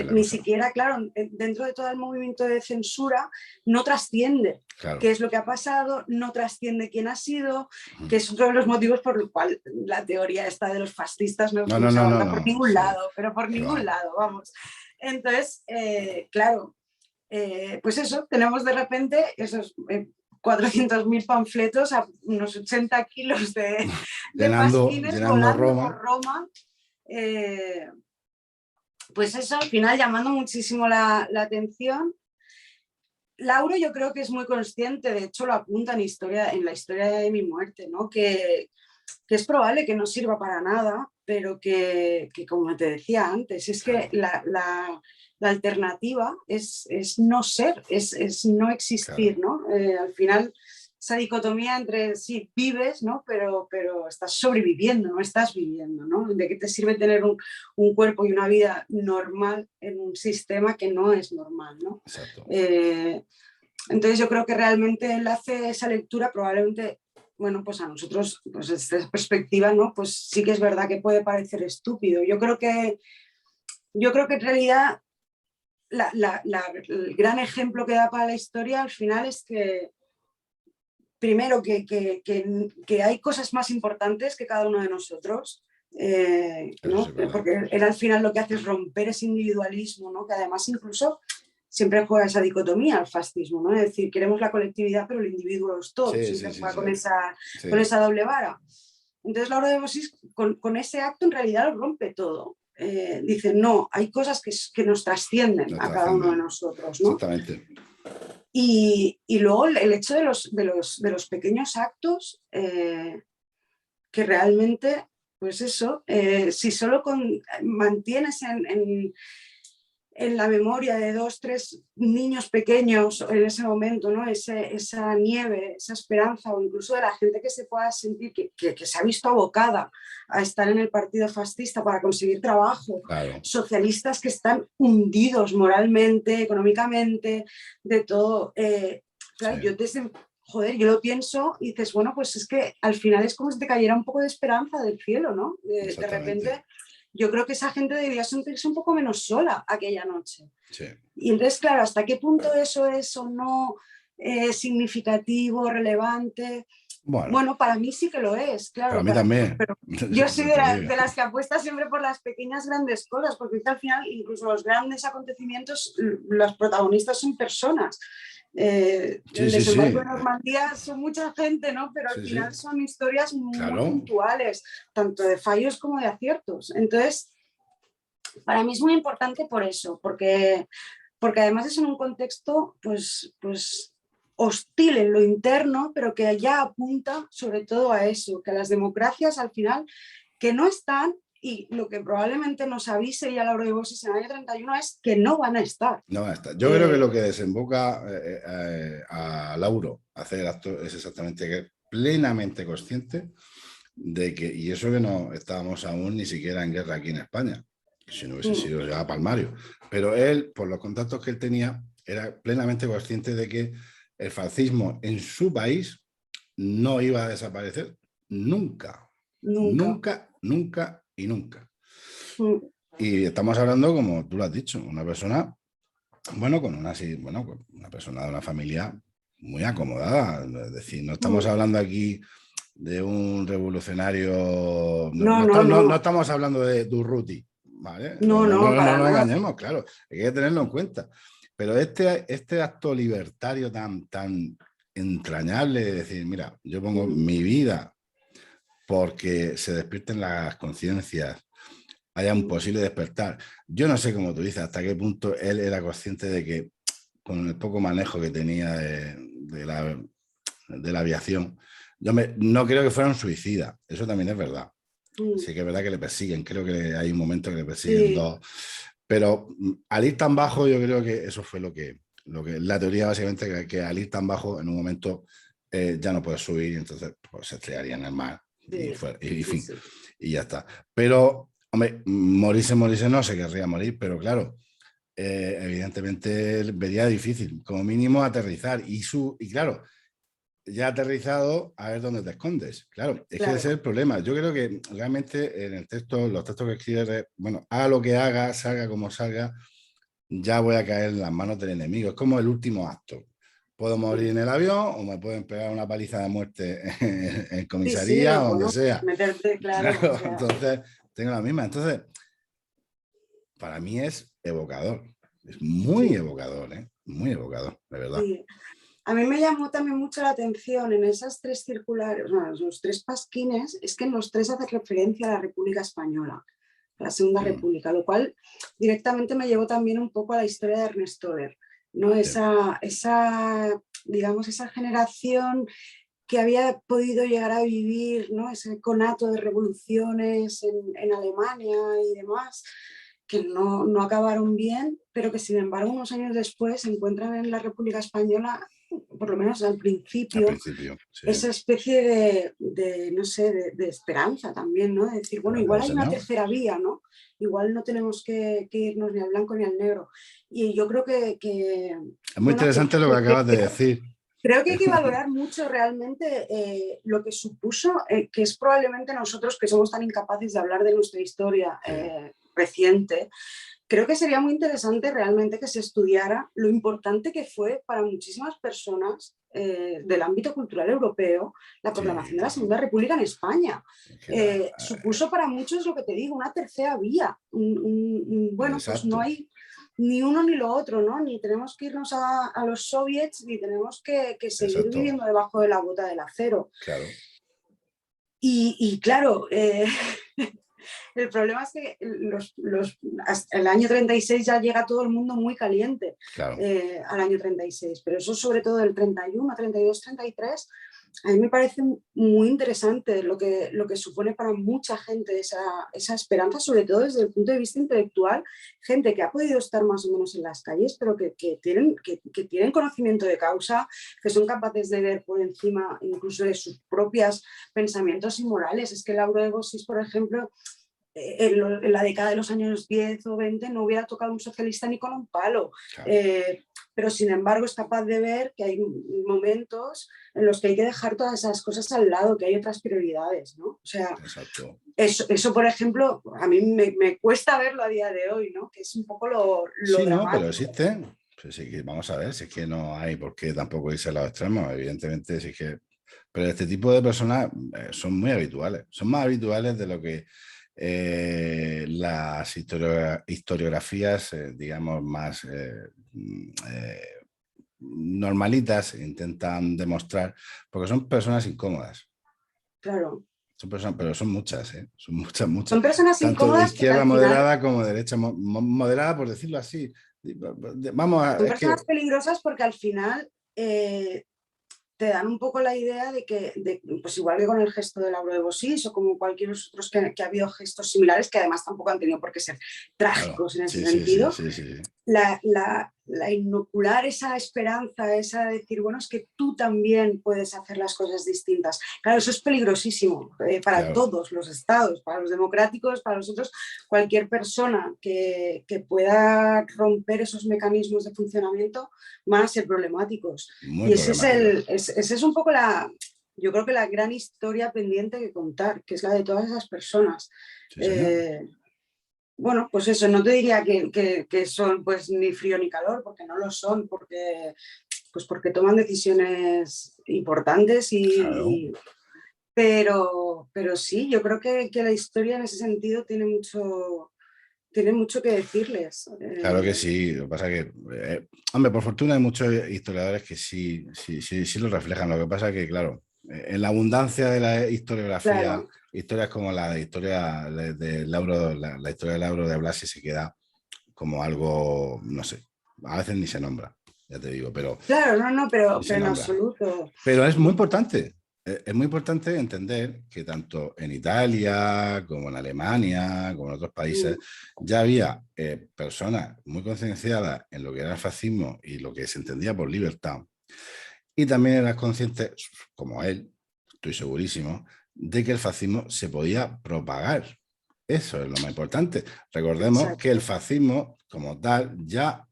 la Ni cosa. siquiera, claro, dentro de todo el movimiento de censura no trasciende Claro. qué es lo que ha pasado, no trasciende quién ha sido, que Ujú. es uno de los motivos por los cuales la teoría esta de los fascistas No, no no, se no, no, aguanta por no. ningún Sí, lado, pero por que ningún va. lado, vamos. Entonces, claro, pues eso, tenemos de repente esos 400.000 panfletos a unos 80 kilos de pasquines Llenando volando por Roma. Roma. Pues eso, al final llamando muchísimo la atención. Lauro yo creo que es muy consciente, de hecho lo apunta en la historia de mi muerte, ¿no? Que es probable que no sirva para nada, pero que como te decía antes, es que Claro, la alternativa es no ser, es no existir, claro, ¿no? Al final, esa dicotomía entre sí, vives, ¿no? Pero estás sobreviviendo, no estás viviendo, ¿no? ¿De qué te sirve tener un cuerpo y una vida normal en un sistema que no es normal, ¿no? exacto. Entonces yo creo que realmente él hace esa lectura probablemente, bueno, pues a nosotros, pues desde esa perspectiva, ¿no? Pues sí que es verdad que puede parecer estúpido. Yo creo que yo creo que en realidad el gran ejemplo que da para la historia al final es que, primero, que hay cosas más importantes que cada uno de nosotros, ¿no? Sí, Porque él al final lo que hace es romper ese individualismo, ¿no? Que además incluso siempre juega esa dicotomía al fascismo, ¿no? Es decir, queremos la colectividad, pero el individuo es todo, sí, siempre sí, sí, juega sí, con sí, esa doble vara. Entonces Laura de Bosis con ese acto en realidad lo rompe todo. Dice, no, hay cosas que nos trascienden nos a cada uno de trascienden, nosotros, ¿no? exactamente. Y luego el hecho de los pequeños actos que realmente, pues eso, si solo mantienes en la memoria de 2, 3 niños pequeños en ese momento, ¿no? Esa nieve, esa esperanza, o incluso de la gente que se pueda sentir que se ha visto abocada a estar en el partido fascista para conseguir trabajo, Claro, socialistas que están hundidos moralmente, económicamente, de todo. sí, Claro, joder, yo lo pienso y dices, bueno, pues es que al final es como si te cayera un poco de esperanza del cielo, ¿no? De exactamente. repente yo creo que esa gente debía sentirse un poco menos sola aquella noche. Sí. Y entonces, claro, ¿hasta qué punto eso es o no significativo, relevante? Bueno, Bueno, para mí sí que lo es, para claro, mí también, pero yo soy te lo digo. de las que apuesta siempre por las pequeñas grandes cosas, porque al final incluso los grandes acontecimientos, los protagonistas son personas. Sí, El sí, sí, desembarco de Normandía son mucha gente, ¿no? Pero al sí, sí, final son historias muy claro, puntuales, tanto de fallos como de aciertos. Entonces, para mí es muy importante por eso, porque además es en un contexto pues hostil en lo interno, pero que ya apunta sobre todo a eso, que las democracias al final que no están, y lo que probablemente nos avise ya Laura de Bosis en el año 31 es que no van a estar. no va a estar. Yo creo que lo que desemboca a Lauro a hacer el acto es exactamente que es plenamente consciente de que, y eso que no estábamos aún ni siquiera en guerra aquí en España, si no hubiese sido ya palmario, pero él, por los contactos que él tenía, era plenamente consciente de que el fascismo en su país no iba a desaparecer nunca, Nunca. nunca, nunca y nunca. Y estamos hablando, como tú lo has dicho, una persona, bueno, con una persona de una familia muy acomodada. Es decir, no estamos hablando aquí de un revolucionario, No, no, no no. estamos hablando de Durruti, ¿vale? No, no, No para nos nada. engañemos, claro, hay que tenerlo en cuenta. Pero este acto libertario tan entrañable de decir, mira, yo pongo mi vida porque se despierten las conciencias, haya un posible despertar. Yo no sé, como tú dices, hasta qué punto él era consciente de que con el poco manejo que tenía de la aviación, no creo que fuera un suicida, eso también es verdad. Sí que es verdad que le persiguen, creo que hay un momento que le persiguen Sí, dos, pero al ir tan bajo yo creo que eso fue la teoría básicamente que al ir tan bajo en un momento ya no puedes subir y entonces pues, se estrellaría en el mar y, sí, sí, fin, sí. y ya está. Pero, hombre, morirse no se querría morir, pero claro, evidentemente vería difícil, como mínimo aterrizar y claro, ya aterrizado, a ver dónde te escondes. Claro, es que ese es Claro. el problema. Yo creo que realmente en el texto, los textos que escribes, bueno, haga lo que haga, salga como salga, ya voy a caer en las manos del enemigo. Es como el último acto. Puedo morir en el avión o me pueden pegar una paliza de muerte en Sí, sí, comisaría o donde bueno, sea. meterte, claro, o Claro, sea, entonces tengo la misma. Entonces, para mí es evocador. Es muy sí, evocador, ¿eh? Muy evocador, de verdad. sí. A mí me llamó también mucho la atención en esas tres circulares, no, los tres pasquines, es que en los tres hace referencia a la República Española, a la Segunda Mm, República, lo cual directamente me llevó también un poco a la historia de Ernesto Ver, ¿no? sí, Digamos, esa generación que había podido llegar a vivir, ¿no? Ese conato de revoluciones en Alemania y demás, que no acabaron bien, pero que sin embargo unos años después se encuentran en la República Española, por lo menos al al principio, principio, sí. esa especie no sé, de esperanza también, ¿no? De decir, bueno, Claro, igual hay una señor. tercera vía, ¿no? Igual no tenemos que irnos ni al blanco ni al negro. Y yo creo Es muy bueno, interesante lo que acabas de decir. creo que hay que valorar mucho realmente lo que supuso, que es probablemente nosotros que somos tan incapaces de hablar de nuestra historia Sí, reciente, creo que sería muy interesante realmente que se estudiara lo importante que fue para muchísimas personas del ámbito cultural europeo la proclamación de la Sí, Segunda República en España. que la, Supuso para muchos lo que te digo, una tercera vía. Bueno, pues no exacto, hay ni uno ni lo otro, ¿no? Ni tenemos que irnos a los soviets, ni tenemos que seguir exacto, viviendo debajo de la bota del acero. claro, Y claro, el problema es que hasta el año 36 ya llega todo el mundo muy caliente claro. al año 36, pero eso sobre todo del 31, 32, 33, a mí me parece muy interesante lo que supone para mucha gente esa esperanza, sobre todo desde el punto de vista intelectual, gente que ha podido estar más o menos en las calles, pero que tienen conocimiento de causa, que son capaces de ver por encima incluso de sus propios pensamientos y morales. Es que Lauro de Bossis, por ejemplo, en la década de los años 10 o 20 no hubiera tocado un socialista ni con un palo. Claro, Pero sin embargo es capaz de ver que hay momentos en los que hay que dejar todas esas cosas al lado, que hay otras prioridades, ¿no? O sea, exacto. eso por ejemplo, a mí me cuesta verlo a día de hoy, ¿no? Que es un poco lo Sí, no, pero dramático. existe. Pues sí, vamos a ver, si es que no hay por qué tampoco irse a los extremos, evidentemente, si es que... Pero este tipo de personas son muy habituales, son más habituales de lo que las historiografías, digamos, más normalitas intentan demostrar, porque son personas incómodas. Claro. Son personas, pero son muchas, ¿eh? Son muchas, muchas. Son personas Tanto de incómodas porque izquierda al final moderada como de derecha moderada, por decirlo así. Vamos a, son es que, personas peligrosas porque al final te dan un poco la idea de que, pues igual que con el gesto del Lauro de Bosís o como cualquier otros que ha habido gestos similares que además tampoco han tenido por qué ser claro, trágicos en ese sí, sí, sí, sentido, sí, sí, sí. la inocular esa esperanza, esa de decir, bueno, es que tú también puedes hacer las cosas distintas. Claro, eso es peligrosísimo para Claro, todos los estados, para los democráticos, para los otros, cualquier persona que pueda romper esos mecanismos de funcionamiento van a ser problemáticos. muy Y problemático. ese es un poco yo creo que la gran historia pendiente que contar, que es la de todas esas personas. Sí, señor. Eh, bueno, pues eso, no te diría que son pues ni frío ni calor, porque no lo son, porque toman decisiones importantes Claro, pero sí, yo creo que la historia en ese sentido tiene mucho que decirles. claro que sí. Lo que pasa es que, hombre, por fortuna hay muchos historiadores que sí, sí, sí, sí lo reflejan. Lo que pasa es que, claro, en la abundancia de la historiografía, Claro, historias como la de historia de Lauro, la historia de Lauro de Blasi se queda como algo, no sé, a veces ni se nombra, ya te digo, pero claro, no, no, ni se pero en nombra. absoluto. Pero es muy importante. Es muy importante entender que tanto en Italia como en Alemania, como en otros países, ya había personas muy concienciadas en lo que era el fascismo y lo que se entendía por libertad. Y también eran conscientes, como él, estoy segurísimo, de que el fascismo se podía propagar. Eso es lo más importante. Recordemos que el Exacto. fascismo, como tal, ya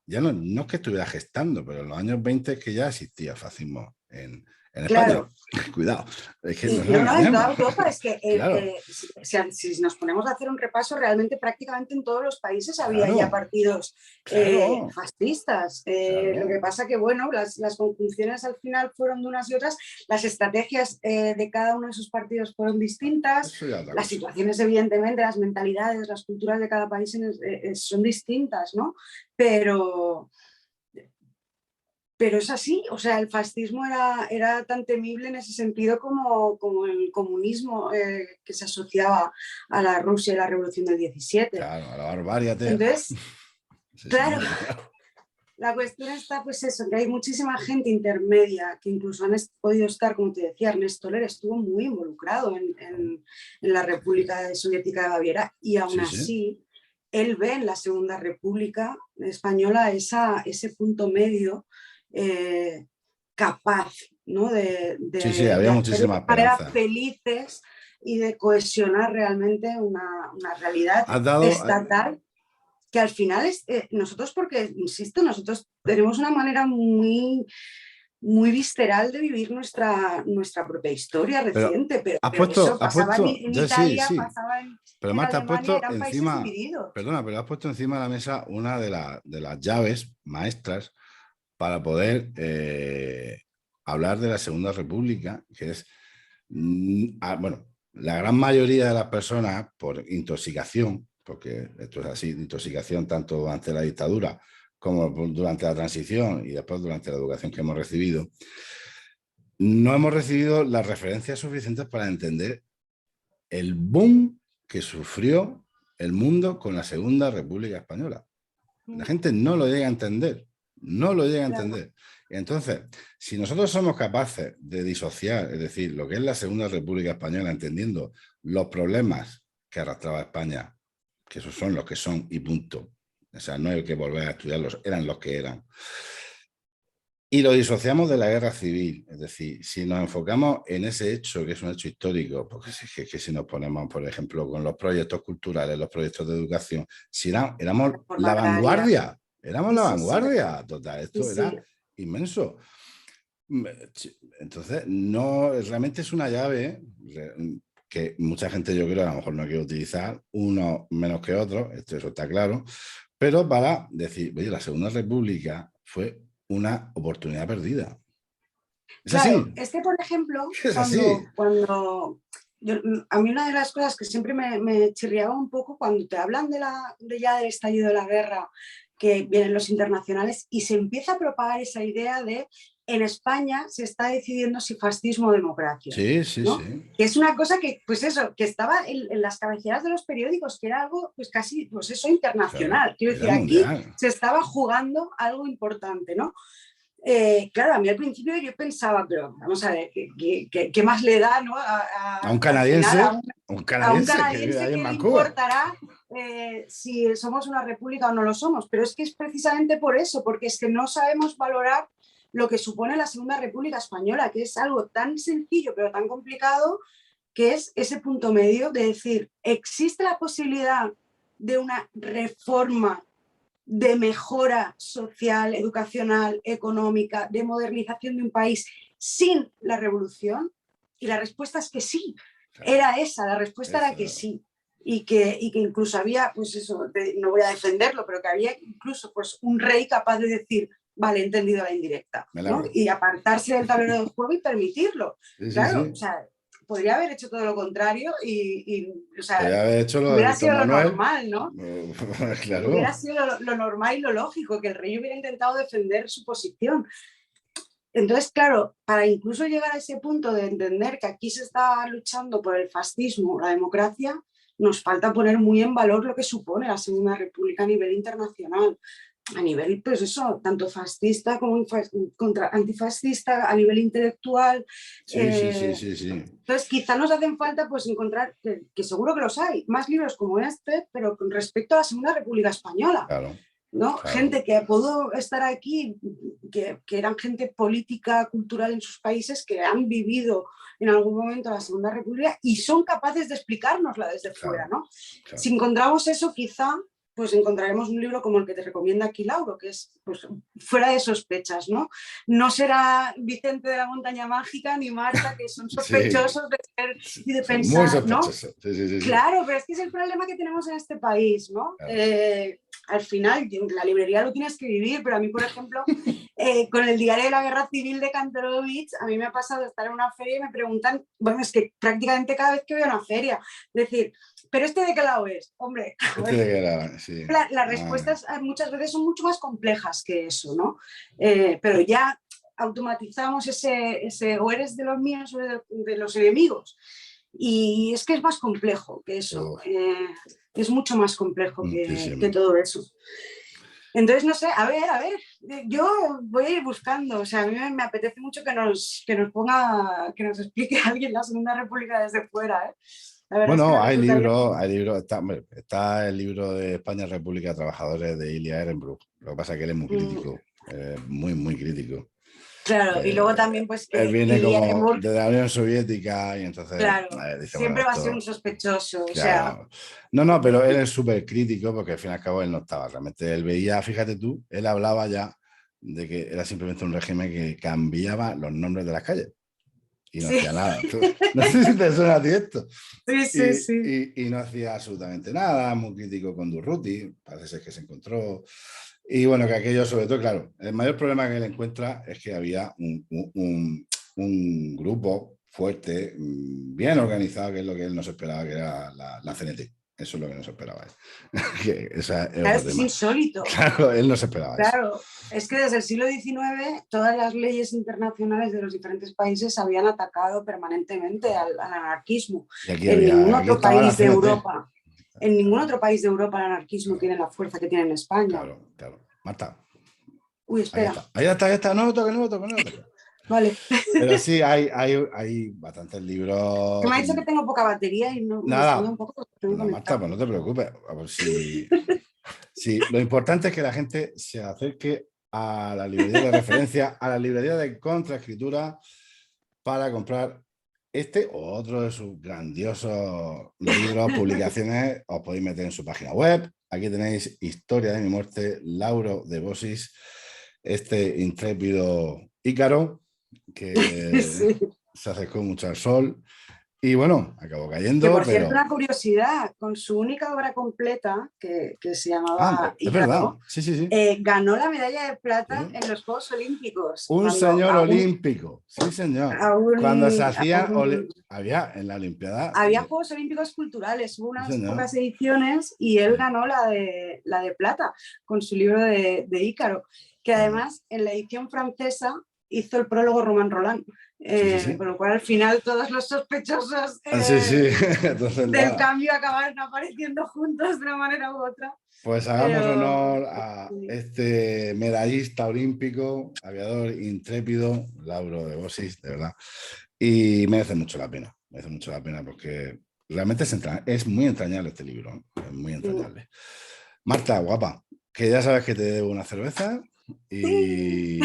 no, no es que estuviera gestando, pero en los años 20 es que ya existía el fascismo en España. Claro, Cuidado, es que no y nos no, no, en engañemos. toda Europa es que Claro, si nos ponemos a hacer un repaso, realmente prácticamente en todos los países había ya claro, partidos claro, fascistas. Lo que claro. pasa que, bueno, las conjunciones al final fueron de unas y otras, las estrategias de cada uno de esos partidos fueron distintas, Eso ya es otra las cosa. situaciones, evidentemente, las mentalidades, las culturas de cada país son distintas, ¿no? Pero, pero es así, o sea, el fascismo era tan temible en ese sentido como el comunismo que se asociaba a la Rusia y la Revolución del 17. Claro, a la barbarie. Entonces, Sí, claro, señor, claro. la cuestión está pues eso, que hay muchísima gente intermedia que incluso han podido estar, como te decía, Ernesto Ler estuvo muy involucrado en la República Soviética de Baviera y aún Sí, sí. así él ve en la Segunda República Española ese punto medio eh, capaz, ¿no? Sí, sí, de había hacer de muchísima manera esperanza. felices y de cohesionar realmente una realidad Has dado, estatal que al final nosotros, porque, insisto, nosotros tenemos una manera muy muy visceral de vivir nuestra propia historia Pero reciente, has pero eso pasaba puesto, en ya sí, Italia, sí, pasaba pero en Marta, has Alemania, puesto eran países encima, divididos. perdona, pero has puesto encima de la mesa una de las llaves maestras para poder hablar de la Segunda República, que es, bueno, la gran mayoría de las personas por intoxicación, porque esto es así, intoxicación tanto durante la dictadura como durante la transición y después durante la educación que hemos recibido, no hemos recibido las referencias suficientes para entender el boom que sufrió el mundo con la Segunda República Española. La gente no lo llega a entender, no lo llega a Claro. entender. Entonces, si nosotros somos capaces de disociar, es decir, lo que es la Segunda República Española, entendiendo los problemas que arrastraba España, que esos son los que son y punto. O sea, no hay que volver a estudiarlos, eran los que eran. Y lo disociamos de la guerra civil, es decir, si nos enfocamos en ese hecho, que es un hecho histórico, porque que si nos ponemos, por ejemplo, con los proyectos culturales, los proyectos de educación, si éramos Reforma la agraria. Sí, sí, sí. vanguardia total, Sí, esto sí. era inmenso. Entonces, no, realmente es una llave que mucha gente yo creo a lo mejor no quiere utilizar, uno menos que otro, eso está claro, pero para decir, oye, la Segunda República fue una oportunidad perdida. Es Claro, así, es que, por ejemplo, es así. a mí una de las cosas que siempre me chirriaba un poco cuando te hablan de ya del estallido de la guerra, que vienen los internacionales y se empieza a propagar esa idea de en España se está decidiendo si fascismo o democracia, Sí, sí, ¿no? sí. Que es una cosa que, pues eso, que estaba en las cabeceras de los periódicos, que era algo, pues casi, pues eso, Claro, internacional. Quiero era decir, aquí mundial. se estaba jugando algo importante, ¿no? Claro, a mí al principio yo pensaba, pero vamos a ver, ¿qué más le da, ¿no? A un Al final canadiense, a un que vive canadiense ahí en que le Vancouver. importará si somos una república o no lo somos. Pero es que es precisamente por eso, porque es que no sabemos valorar lo que supone la Segunda República Española, que es algo tan sencillo pero tan complicado, que es ese punto medio de decir, ¿existe la posibilidad de una reforma de mejora social, educacional, económica, de modernización de un país sin la revolución? Y la respuesta es que sí, Claro, era esa, la respuesta era que eso, sí. Y que incluso había, pues eso, no voy a defenderlo, pero que había incluso pues un rey capaz de decir, vale, he entendido la indirecta, me ¿no? largo. Y apartarse del tablero del juego y permitirlo. Sí, sí, Claro, o sí. sea, podría haber hecho todo lo contrario o sea, Podría haber hecho lo de hubiera Víctor sido lo Manuel. normal, ¿no? Claro. Hubiera sido lo normal y lo lógico, que el rey hubiera intentado defender su posición. Entonces, claro, para incluso llegar a ese punto de entender que aquí se está luchando por el fascismo, la democracia, nos falta poner muy en valor lo que supone la Segunda República a nivel internacional, a nivel, pues eso, tanto fascista como antifascista, a nivel intelectual. Sí, sí, sí, sí, sí. Entonces, quizá nos hacen falta pues encontrar, que seguro que los hay, más libros como este, pero con respecto a la Segunda República Española, Claro, ¿no? claro. Gente que pudo estar aquí, que eran gente política, cultural en sus países, que han vivido en algún momento la Segunda República y son capaces de explicárnosla desde fuera, Claro, ¿no? claro. Si encontramos eso, quizá pues encontraremos un libro como el que te recomienda aquí Lauro, que es pues, fuera de sospechas, ¿no? No será Vicente de la Montaña Mágica ni Marta, que son Sí, sospechosos de ser y de son muy pensar, ¿no? sospechosos. Sí, sí, sí, sí. Claro, pero es que es el problema que tenemos en este país, ¿no? Claro. Al final, la librería lo tienes que vivir, pero a mí, por ejemplo, con el diario de la Guerra Civil de Kantorovich, a mí me ha pasado de estar en una feria y me preguntan, bueno, es que prácticamente cada vez que voy a una feria, decir, ¿pero este de qué lado es? Hombre, a Este ver, de que era, sí. las Ah, respuestas muchas veces son mucho más complejas que eso, ¿no? Pero ya automatizamos ese o eres de los míos o de los enemigos. Y es que es más complejo que eso, uf, es mucho más complejo que muchísimo. todo eso. Entonces, no sé, a ver, yo voy a ir buscando, o sea, a mí me apetece mucho que nos ponga, que nos explique alguien la Segunda República desde fuera, ¿eh? La verdad es que Bueno, me resultaría... hay libros, está, hombre, está el libro de España República de Trabajadores de Ilya Ehrenbruch. Lo que pasa es que él es muy crítico, muy, muy crítico. Claro, y luego también pues Él que viene Ilya como Ehrenburg, de la Unión Soviética y entonces claro, dice, bueno, siempre va a ser un esto, sospechoso, o sea, claro. No, no, pero él es súper crítico porque al fin y al cabo él no estaba realmente. Él veía, fíjate tú, él hablaba ya de que era simplemente un régimen que cambiaba los nombres de las calles y no Sí, hacía nada. No sé si te suena a ti esto. sí, sí, sí. Y no hacía absolutamente nada, muy crítico con Durruti, parece ser que se encontró. Y bueno, que aquello, sobre todo, claro, el mayor problema que él encuentra es que había un grupo fuerte, bien organizado, que es lo que él no se esperaba, que era la CNT. Eso es lo que no se esperaba. Que ese es Claro, otro es que es tema. insólito. Claro, él no se esperaba eso. Claro, es que desde el siglo XIX todas las leyes internacionales de los diferentes países habían atacado permanentemente al anarquismo. Y En ningún aquí otro estaba la país de CNT. Europa, en ningún otro país de Europa el anarquismo Claro, tiene la fuerza que tiene en España. claro, claro. Marta, Uy, ahí espera, está. Ahí está, ahí está. No lo toques, no lo toques, no lo toques. vale. Pero sí, hay bastantes Que libros. me ha dicho que tengo poca batería y no, me extraña un Nada, poco porque estoy no, Marta, pues conectada. no te preocupes. A ver si lo importante es que la gente se acerque a la librería de referencia, a la librería de contraescritura para comprar este o otro de sus grandiosos libros, publicaciones. Os podéis meter en su página web. Aquí tenéis Historia de mi muerte, Lauro de Bosis, este intrépido Ícaro que Sí. se acercó mucho al sol y bueno, acabó Que cayendo, por cierto, pero... una curiosidad, con su única obra completa, que se Ah, llamaba es verdad, Ícaro, sí, sí, sí. ganó la medalla de plata Sí. en los Juegos Olímpicos, Un cuando señor olímpico, sí, señor. Cuando se hacía, aún había en la Olimpiada, había Juegos Olímpicos culturales, hubo sí, unas señor. pocas ediciones y él Sí. ganó la de plata con su libro de Ícaro, que Mm. además en la edición francesa hizo el prólogo Román Roland, Sí, sí, sí. con lo cual al final todos los sospechosos Ah, sí, sí. Entonces, del nada. cambio acabaron apareciendo juntos de una manera u otra. Pues hagamos Pero honor a sí, este medallista olímpico, aviador intrépido, Lauro de Bosis, de verdad. Y merece mucho la pena, merece mucho la pena porque realmente es muy entrañable este libro, es muy entrañable. Marta, guapa, que ya sabes que te debo una cerveza sí. y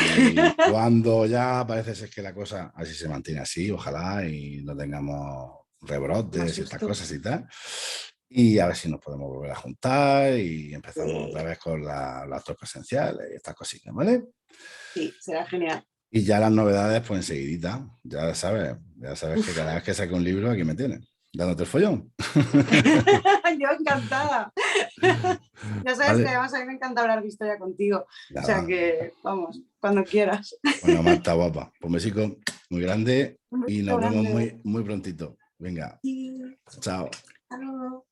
cuando ya parece ser que la cosa así se mantiene así, ojalá y no tengamos Más rebrotes y estas susto. cosas y tal. Y a ver si nos podemos volver a juntar y empezamos otra Sí, vez con los actos presenciales y estas cositas, ¿vale? sí, será genial. Y ya las novedades, pues enseguidita, ya sabes que cada vez que saque un libro aquí me tienes, dándote el follón. Yo encantada. Ya sabes que Vale, además a mí me encanta hablar de historia contigo. O sea nada. que, vamos, cuando quieras. Bueno, Marta, guapa, pues un besico muy grande Un y beso nos vemos grande. muy, muy prontito. Venga, Sí, chao. hasta luego.